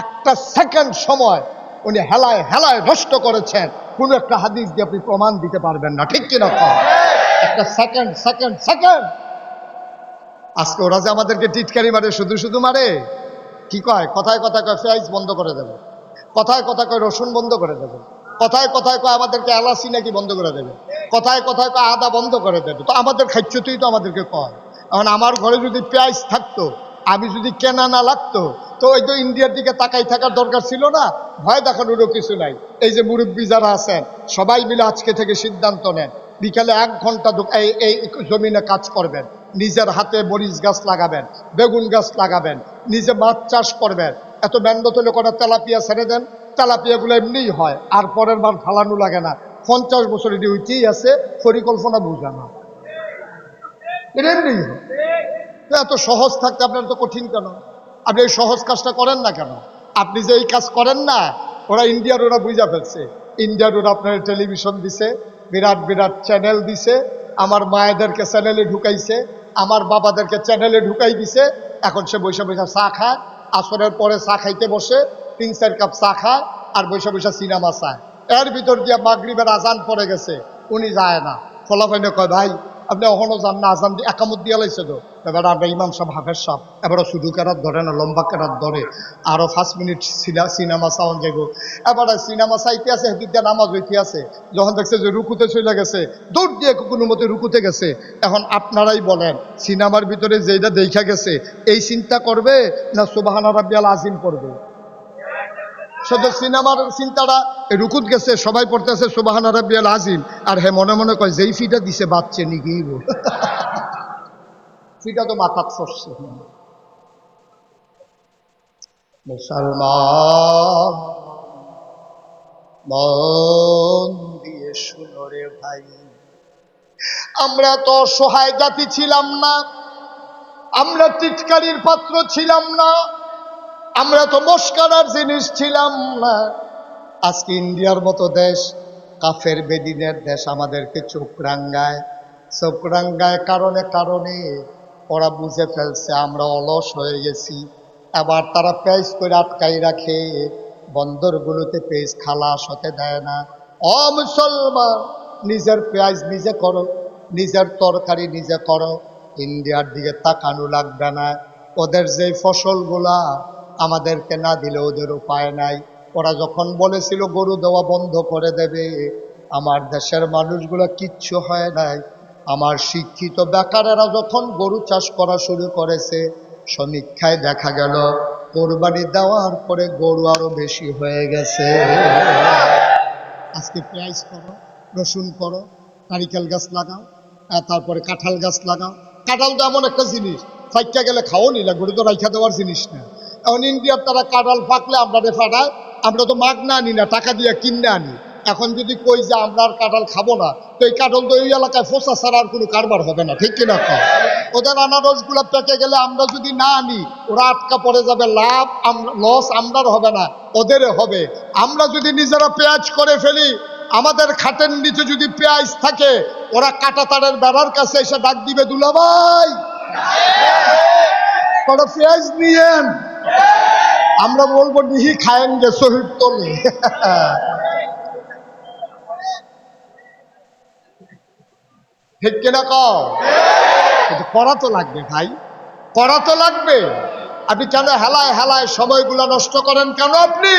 একটা সেকেন্ড সময় উনি হেলায় হেলায় নষ্ট করেছেন, কোন একটা হাদিস দিয়ে আপনি প্রমাণ দিতে পারবেন না, ঠিক কিনা? একটা সেকেন্ড সেকেন্ড সেকেন্ড। আজকে ওরা যে আমাদেরকে টিটকারি মারে, শুধু শুধু মারে, কি কয়? কথায় কথায় কয় পেঁয়াজ বন্ধ করে দেবে, কথায় কথায় কয় রসুন বন্ধ করে দেবে, কথায় কথায় কয় আমাদেরকে এলাচি নাকি বন্ধ করে দেবে, কথায় কথায় কয় আদা বন্ধ করে দেবে। তো আমাদের খাদ্যতেই তো আমাদেরকে কয়। এখন আমার ঘরে যদি পেঁয়াজ থাকতো, আমি যদি কেনা না লাগতো, তো ওই তো ইন্ডিয়ার দিকে তাকাই থাকার দরকার ছিল না। ভয় দেখানোরও কিছু নাই। এই যে মুরব্বী যারা আছেন সবাই মিলে আজকে থেকে সিদ্ধান্ত নেন, বিকালে 1 ঘন্টা এই জমিনে কাজ করবেন, নিজের হাতে মরিচ গাছ লাগাবেন, বেগুন গাছ লাগাবেন, নিজে মাছ চাষ করবেন। এত মেহনত হলে কটা তেলাপিয়া ছেড়ে দেন, তেলাপিয়াগুলো এমনিই হয়, আর পরের বার ফালানো লাগে না। 50 বছর এটি হইতেই আছে, পরিকল্পনা বুঝা না, এটা এমনি। এত সহজ থাকতে আপনার তো কঠিন কেন? আপনি এই সহজ কাজটা করেন না কেন? আপনি যে এই কাজ করেন না, ওরা ইন্ডিয়ার ওরা বুঝা ফেলছে। ইন্ডিয়ার ওরা আপনার টেলিভিশন দিছে, বিরাট বিরাট চ্যানেল দিছে, আমার মায়েদেরকে চ্যানেলে ঢুকাইছে, আমার বাবাদেরকে চ্যানেলে ঢুকাই দিছে। এখন সে বৈশা বৈশা চা খায়, আসরের পরে চা খাইতে বসে 3-4 কাপ চা খায়, আর বৈশা বৈশা সিনেমা চায়। এর ভিতর দিয়ে মাগরিবের আজান পড়ে গেছে, উনি যায় না। ফলাফাইনে কয় ভাই আপনি এখনো যান না, আজান দিয়ে একামত দিয়ে লাইছে তো। এবার আমরা ইমাম সাহেব, হাফেজ সাহেব, এবারও শুধু কেরাত ধরে না, লম্বা কেরাত ধরে, আরো 5 মিনিট সিনেমা চাওয়ান যাইব। এবার সিনেমা চাইতে আছে, হেদিক দিয়ে নামাজ হইতে আছে। যখন দেখছে যে রুকুতে চলে গেছে, দৌড় দিয়ে কোনো মতে রুকুতে গেছে। এখন আপনারাই বলেন, সিনেমার ভিতরে যেটা দেখা গেছে এই চিন্তা করবে না সুবহানা রাব্বিয়াল আজিম পড়বে? শুধু সিনেমার চিন্তাটা, রুকুত গেছে সবাই পড়তেছে সুবহানা রাব্বিয়াল আজিম, আর হে মনে মনে কয় যেই ফিটা দিছে বাচ্চে নিগিব, ফিটা তো মাথাত সরছে। মুসলমান মন দিয়ে শুনো রে ভাই, আমরা তো অসহায় জাতি ছিলাম না, আমরা টিটকারির পাত্র ছিলাম না, আমরা তো মস্কারার জিনিস ছিলাম না। আজকে ইন্ডিয়ার মতো দেশ, কাফের বেদিনের দেশ, আমাদেরকে চোখ রাঙ্গায়, চোখ রাঙ্গায় কারণে কারণে ওরা বুঝে ফেলছে আমরা অলস হয়ে গেছি। আবার তারা পেঁয়াজ করে আটকাই রাখে, বন্দরগুলোতে পেঁয়াজ খালাস হতে দেয় না। ও মুসলমান, নিজের পেঁয়াজ নিজে করো, নিজের তরকারি নিজে করো, ইন্ডিয়ার দিকে তাকানো লাগবে না। ওদের যে ফসলগুলা আমাদেরকে না দিলে ওদের উপায় নাই। ওরা যখন বলেছিল গরু দেওয়া বন্ধ করে দেবে, আমার দেশের মানুষগুলো কিচ্ছু হয় নাই। আমার শিক্ষিত বেকারেরা যখন গরু চাষ করা শুরু করেছে, সমীক্ষায় দেখা গেল কোরবানি দেওয়ার পরে গরু আরো বেশি হয়ে গেছে। আজকে পেঁয়াজ করো, রসুন করো, নারিকেল গাছ লাগাও, তারপরে কাঁঠাল গাছ লাগাও। কাঁঠাল তো এমন একটা জিনিস, ফাইকা গেলে খাও নিলা, গরু তো রাইখা দেওয়ার জিনিস না। এখন ইন্ডিয়ার তারা কাঁঠাল পাকলে আমরা ফাটায়, আমরা তো মাগনা আনি না, টাকা দিয়ে কিনে আনি। এখন যদি কই যে আমরা আর কাঁঠাল খাবো না, তো এই কাঁঠাল তো এই এলাকায় ফোসা ছাড়া আর কোনো কারবার হবে না, ঠিক কিনা? ওদের আনারসগুলো পেকে গেলে আমরা যদি না আনি, ওরা আটকা পড়ে যাবে, লাভ লস আমরার হবে না, ওদের হবে। আমরা যদি নিজেরা পেঁয়াজ করে ফেলি, আমাদের খাটের নিচে যদি পেঁয়াজ থাকে, ওরা কাঁটা তারের বেড়ার কাছে এসে ডাক দিবে, দুলাভাই কটা পেঁয়াজ নিয়েন। আমরা বলবো নিহি খায়েঙ্গে শহীদ তোলে। ঠিক কিনা কও? কিন্তু করা তো লাগবে ভাই, করা তো লাগবে। আপনি কেন হেলায় হেলায় সময়গুলো নষ্ট করেন কেন? আপনি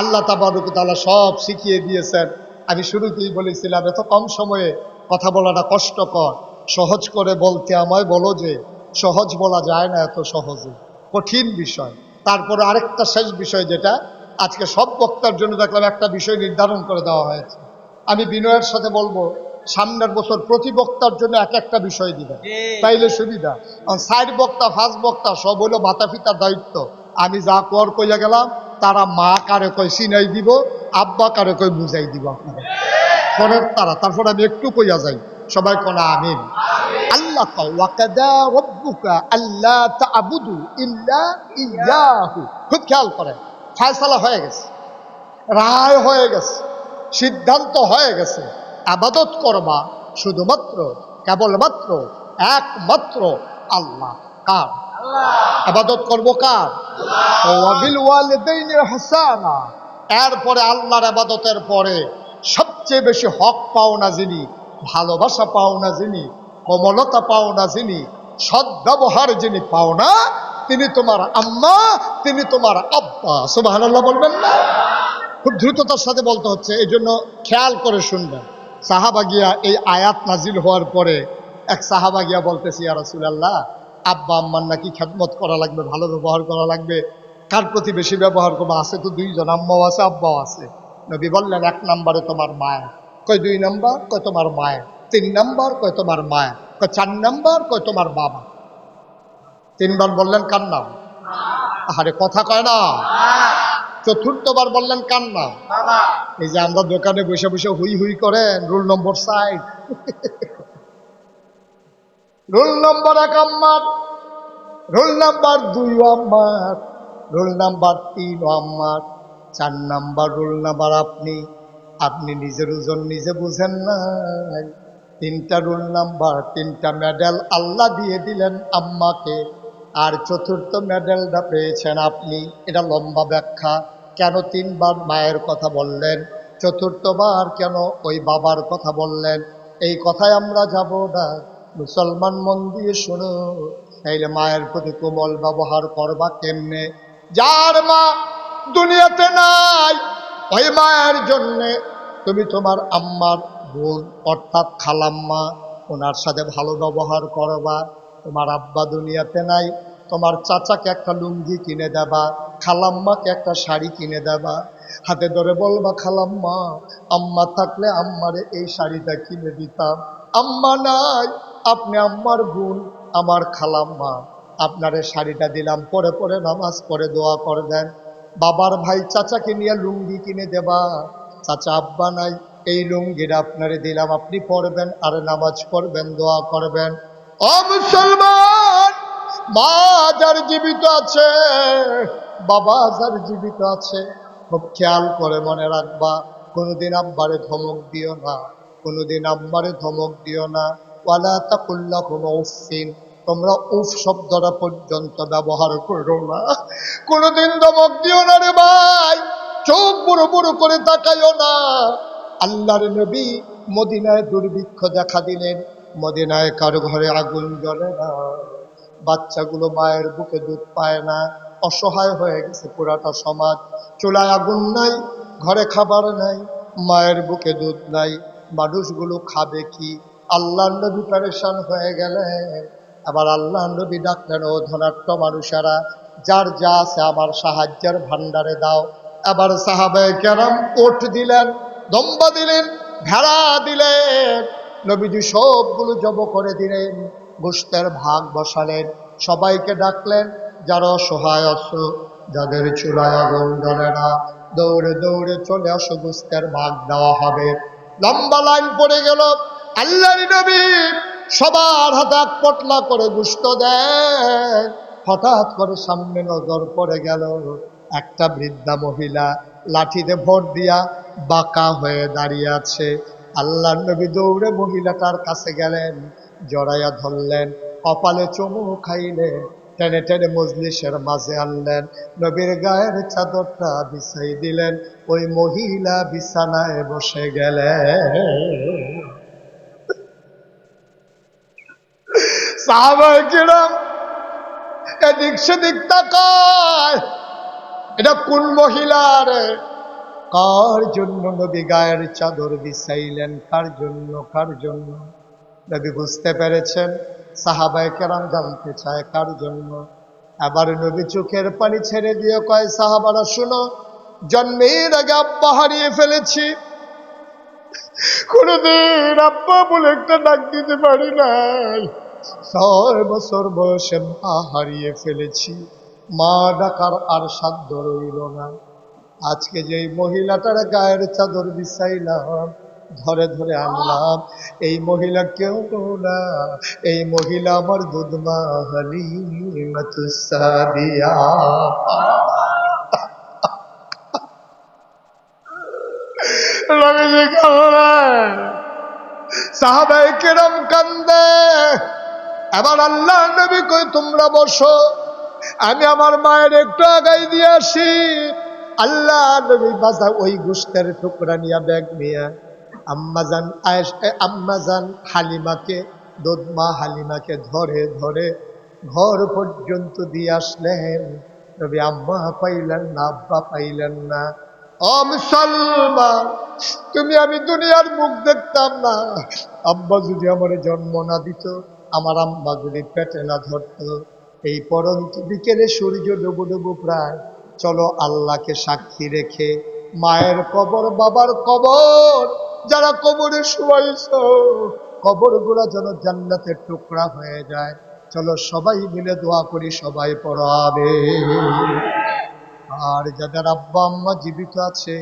আল্লাহ তাবারক ওয়া তাআলা সব শিখিয়ে দিয়েছেন। আমি শুরুতেই বলেছিলাম এত কম সময়ে কথা বলাটা কষ্টকর, সহজ করে বলতে আমায় বলো যে সহজ বলা যায় না, এত সহজে কঠিন বিষয়। তারপরে আরেকটা শেষ বিষয়, যেটা আজকে সব বক্তার জন্য দেখলাম একটা বিষয় নির্ধারণ করে দেওয়া হয়েছে। আমি বিনয়ের সাথে বলবো, সামনের বছর প্রতি বক্তার জন্য এক একটা বিষয় দিবেন, তাইলে সুবিধা। সাইড বক্তা, ফার্স্ট বক্তা সব হইলো মাতা পিতার দায়িত্ব। আমি যা কর কইয়া গেলাম, তারা মা কারে কই চিনাই দিব, আব্বা কারে কই বুঝাই দিব আপনাদের পরের তারা। তারপর আমি একটু কইয়া যাই, সবাই কোনা আমিন। আল্লাহ কয় ওয়াকাদা রাব্বুকা আল্লা তা'বুদু ইল্লা ইয়াহু। খুব খেয়াল করেন, ফয়সালা হয়ে গেছে, রায় হয়ে গেছে, সিদ্ধান্ত হয়ে গেছে। ইবাদত করবা শুধুমাত্র, কেবলমাত্র, একমাত্র আল্লাহ। কার? ইবাদত করবো কার? ওয়া বিল ওয়ালিদাইনি ইহসানা। এরপরে আল্লাহর ইবাদতের পরে সবচেয়ে বেশি হক পাওনা যিনি, ভালোবাসা পাওনা যিনি, কোমলতা পাওনা যিনি, সদ্ব্যবহার যিনি পাওনা, তিনি তোমার আম্মা, তিনি তোমার আব্বা। সুবহানাল্লাহ বলবেন না? খুব দ্রুততার সাথে বলতে হচ্ছে, এই জন্য খেয়াল করে শুনবেন। সাহাবা গিয়া এই আয়াত নাজিল হওয়ার পরে এক সাহাবা গিয়া বলতেছি, ইয়া রাসূলুল্লাহ, আব্বা আম্মার নাকি খেদমত করা লাগবে, ভালো ব্যবহার করা লাগবে, কার প্রতি বেশি ব্যবহার করবো? আছে তো দুইজন, আম্মাও আছে আব্বাও আছে। নবী বললেন, 1 নম্বরে তোমার মায়ের। কয় 2 নম্বর? কয় তোমার মায়ের। 3 নম্বর? কয় তোমার মায়ের। কয় 4 নম্বর? কয় তোমার বাবা। 3 বার বললেন কার নাম? আরে কথা কয় না। 4বার বললেন কার নাম? এই যে আমরা দোকানে বসে বসে হুই হুই করেন, রোল নম্বর 60, রোল নম্বর 1 আম্মার, রোল নাম্বার 2 আম্মার, রোল নাম্বার 3 আম্মার, 4 নাম্বার রোল নাম্বার আপনি। আপনি নিজের ওজন নিজে বুঝেন নাই। 3টা রোল নাম্বার, 3টা মেডেল আল্লাহ দিয়ে দিলেন আম্মাকে, আর 4র্থ মেডেলটা পেয়েছেন আপনি। এটা লম্বা ব্যাখ্যা। কেন 3 বার মায়ের কথা বললেন, 4র্থবার কেন ওই বাবার কথা বললেন, এই কথায় আমরা যাব না। মুসলমান মন দিয়ে শোনো, তাইলে মায়ের প্রতি কোমল ব্যবহার করবা কেমনে? যার মা দুনিয়াতে নাই, ওই মায়ের জন্যে তুমি তোমার আম্মার বোন অর্থাৎ খালাম্মা, ওনার সাথে ভালো ব্যবহার করবা। তোমার আব্বা দুনিয়াতে নাই, তোমার চাচাকে একটা লুঙ্গি কিনে দেবা, খালাম্মাকে একটা শাড়ি কিনে দেবা। হাতে ধরে বলবা, খালাম্মা, আম্মা থাকলে আম্মারে এই শাড়িটা কিনে দিতাম, আম্মা নাই, আপনি আম্মার বোন, আমার খালাম্মা, আপনারে শাড়িটা দিলাম, পরে পরে নামাজ পড়ে দোয়া করবেন। বাবার ভাই চাচাকে নিয়ে লুঙ্গি কিনে দেবা, চাচা আব্বা নাই, এই লুঙ্গিটা আপনারে দিলাম, আপনি পড়বেন আর নামাজ পড়বেন, দোয়া করবেন। ও মুসলমান, মা যার জীবিত আছে, বাবা যার জীবিত আছে, খুব খেয়াল করে মনে রাখবা, কোনোদিন আব্বারে ধমক দিও না, কোনোদিন আম্মারে ধমক দিও না। ওয়ালা তাকুল লাহুমা উফিন, তোমরা উফ শব্দটা পর্যন্ত ব্যবহার করো না। কোনোদিন ধমক দিও না রে ভাই, চোখ বড় বড় করে তাকাইও না। আল্লাহর নবী মদিনায় দুর্ভিক্ষ দেখা দিলেন, মদিনায় কারো ঘরে আগুন জ্বলে না, বাচ্চাগুলো মায়ের বুকে দুধ পায় না, অসহায় হয়ে গেছে পুরাটা সমাজ। চুলায় আগুন নাই, ঘরে খাবার নাই, মায়ের বুকে দুধ নাই, মানুষগুলো খাবে কি? আল্লাহর নবী পেরেশান হয়ে গেলেন। আবার আল্লাহর নবী ডাকলেন, ও ধনাঢ্য মানুষেরা, যার যা আছে আমার সাহায্যের ভান্ডারে দাও। আবার সাহাবায়ে কেরাম ওট দিলেন, দম্বা দিলেন, ভেড়া দিলেন, নবীজি সবগুলো জব করে দিলেন, গোশতের ভাগ বসালেন, সবাইকে ডাকলেন, যারা অসহায় আছো, যাদের চুলায় আগুন জ্বলে না, দৌড়ে দৌড়ে চলে আসো, গোশতের ভাগ দেওয়া হবে। লম্বা লাইন পড়ে গেল। আল্লাহর নবী সবার হাতে এক পটলা করে গোশত দেয়। হঠাৎ করে সামনে নজর পড়ে গেল, একটা বৃদ্ধা মহিলা লাঠিতে ভর দিয়া বাঁকা হয়ে দাঁড়িয়ে আছে। আল্লাহর নবী দৌড়ে মহিলাটার কাছে গেলেন, জড়াইয়া ধরলেন, কপালে চুমু খাইলেন, টেনে টেনে মজলিসের মাঝে আনলেন, নবীর গায়ের চাদরটা বিছাই দিলেন, ওই মহিলা বিছানায় বসে গেলেন। সাহাবায়ে কেরাম এদিক সেদিক তাকায়, এটা কোন মহিলা রে? কার জন্য নবী গায়ের চাদর বিছাইলেন? কার জন্য? কার জন্য? নবী বুঝতে পেরেছেন। সাহাবায়ে কেরাম জানতে চায় কার জন্য। আবার নবী চোখের পানি ছেড়ে দিয়ে কয়, সাহাবারা শুনো, জন্মের আগে আব্বা হারিয়ে ফেলেছি, কোনদিন আব্বা বলে একটা ডাক দিতে পারি নাই। 6 বছর বয়সে মা হারিয়ে ফেলেছি, মা ডাকার আর সাধ্য রইল না। আজকে যে মহিলাটার গায়ের চাদর বিছাইলাম, ধরে ধরে আনলাম, এই মহিলা কেউ না, এই মহিলা আমার দুধমা হালিমাতুস সাদিয়া। সাহাবায়ে কেরাম কান্দে। এবার আল্লাহ নবী কই, তোমরা বসো, আমি আমার মায়ের একটু আগাই দিয়ে আসি। আল্লাহ নবী বাজা ওই গোশতের টুকরা নিয়ে ব্যাগ নিয়ে আম্মাজান হালিমাকে, দুধমা হালিমাকে ধরে ধরে ঘর পর্যন্ত দিয়ে আসলেন। নবী আম্মা পাইলেন না, আব্বা পাইলেন না। ও মুসলমান, তুমি আমি দুনিয়ার মুখ দেখতাম না, আব্বা যদি আমার জন্ম না দিত, আমার আম্মা যদি পেটে না ধরত, এই পরন্ত বিকেলে সূর্য ডুবু ডুবু প্রায়, চলো আল্লাহকে সাক্ষী রেখে মায়ের কবর, বাবার কবর, যারা কবরে শুয়াইছ, কবরগুলো যেন জান্নাতের টুকরা হয়ে যায়। চলো সবাই মিলে দোয়া করি, সবাই পড়াবে। আর যাদের আব্বা আম্মা জীবিত আছে,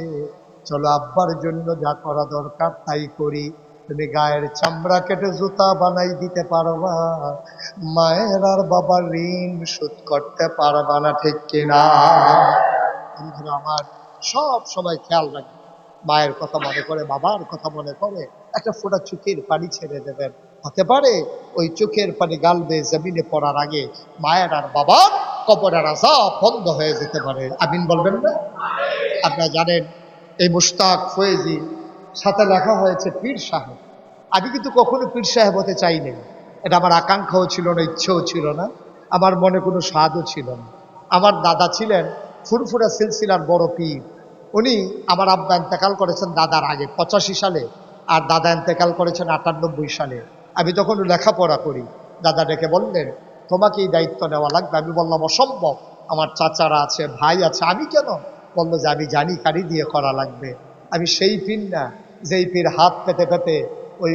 চলো আব্বার জন্য যা করা দরকার তাই করি। তুমি গায়ের চামড়া কেটে জুতা বানাই দিতে পারবা, মায়ের আর বাবার ঋণ শোধ করতে পারবা না, ঠিক কিনা? বন্ধুরা আমার, সব সময় খেয়াল রাখবে, মায়ের কথা মনে করে, বাবার কথা মনে করে একটা ফোঁটা চোখের পানি ছেড়ে দেবেন। হতে পারে ওই চোখের পানি গালবে জমিনে পড়ার আগে মায়ের আর বাবার কবরের আযাব বন্ধ হয়ে যেতে পারে। আমিন বলবেন না? আপনারা জানেন, এই মুশতাক ফয়েজি সাথে লেখা হয়েছে পীর সাহেব। আমি কিন্তু কখনো পীর সাহেব হতে চাইনি, এটা আমার আকাঙ্ক্ষাও ছিল না, ইচ্ছেও ছিল না, আমার মনে কোনো স্বাদও ছিল না। আমার দাদা ছিলেন ফুরফুরা সিলসিলার বড় পীর। উনি, আমার আব্বা ইন্তেকাল করেছেন দাদার আগে 85 সালে, আর দাদা ইন্তেকাল করেছেন 98 সালে। আমি তখন লেখাপড়া করি। দাদা ডেকে বললেন, তোমাকে এই দায়িত্ব নেওয়া লাগবে। আমি বললাম অসম্ভব, আমার চাচারা আছে, ভাই আছে, আমি কেন? বললো যে আমি জানি কারি দিয়ে করা লাগবে। আমি সেই পীর না যেই পীর হাত পেতে পেতে ওই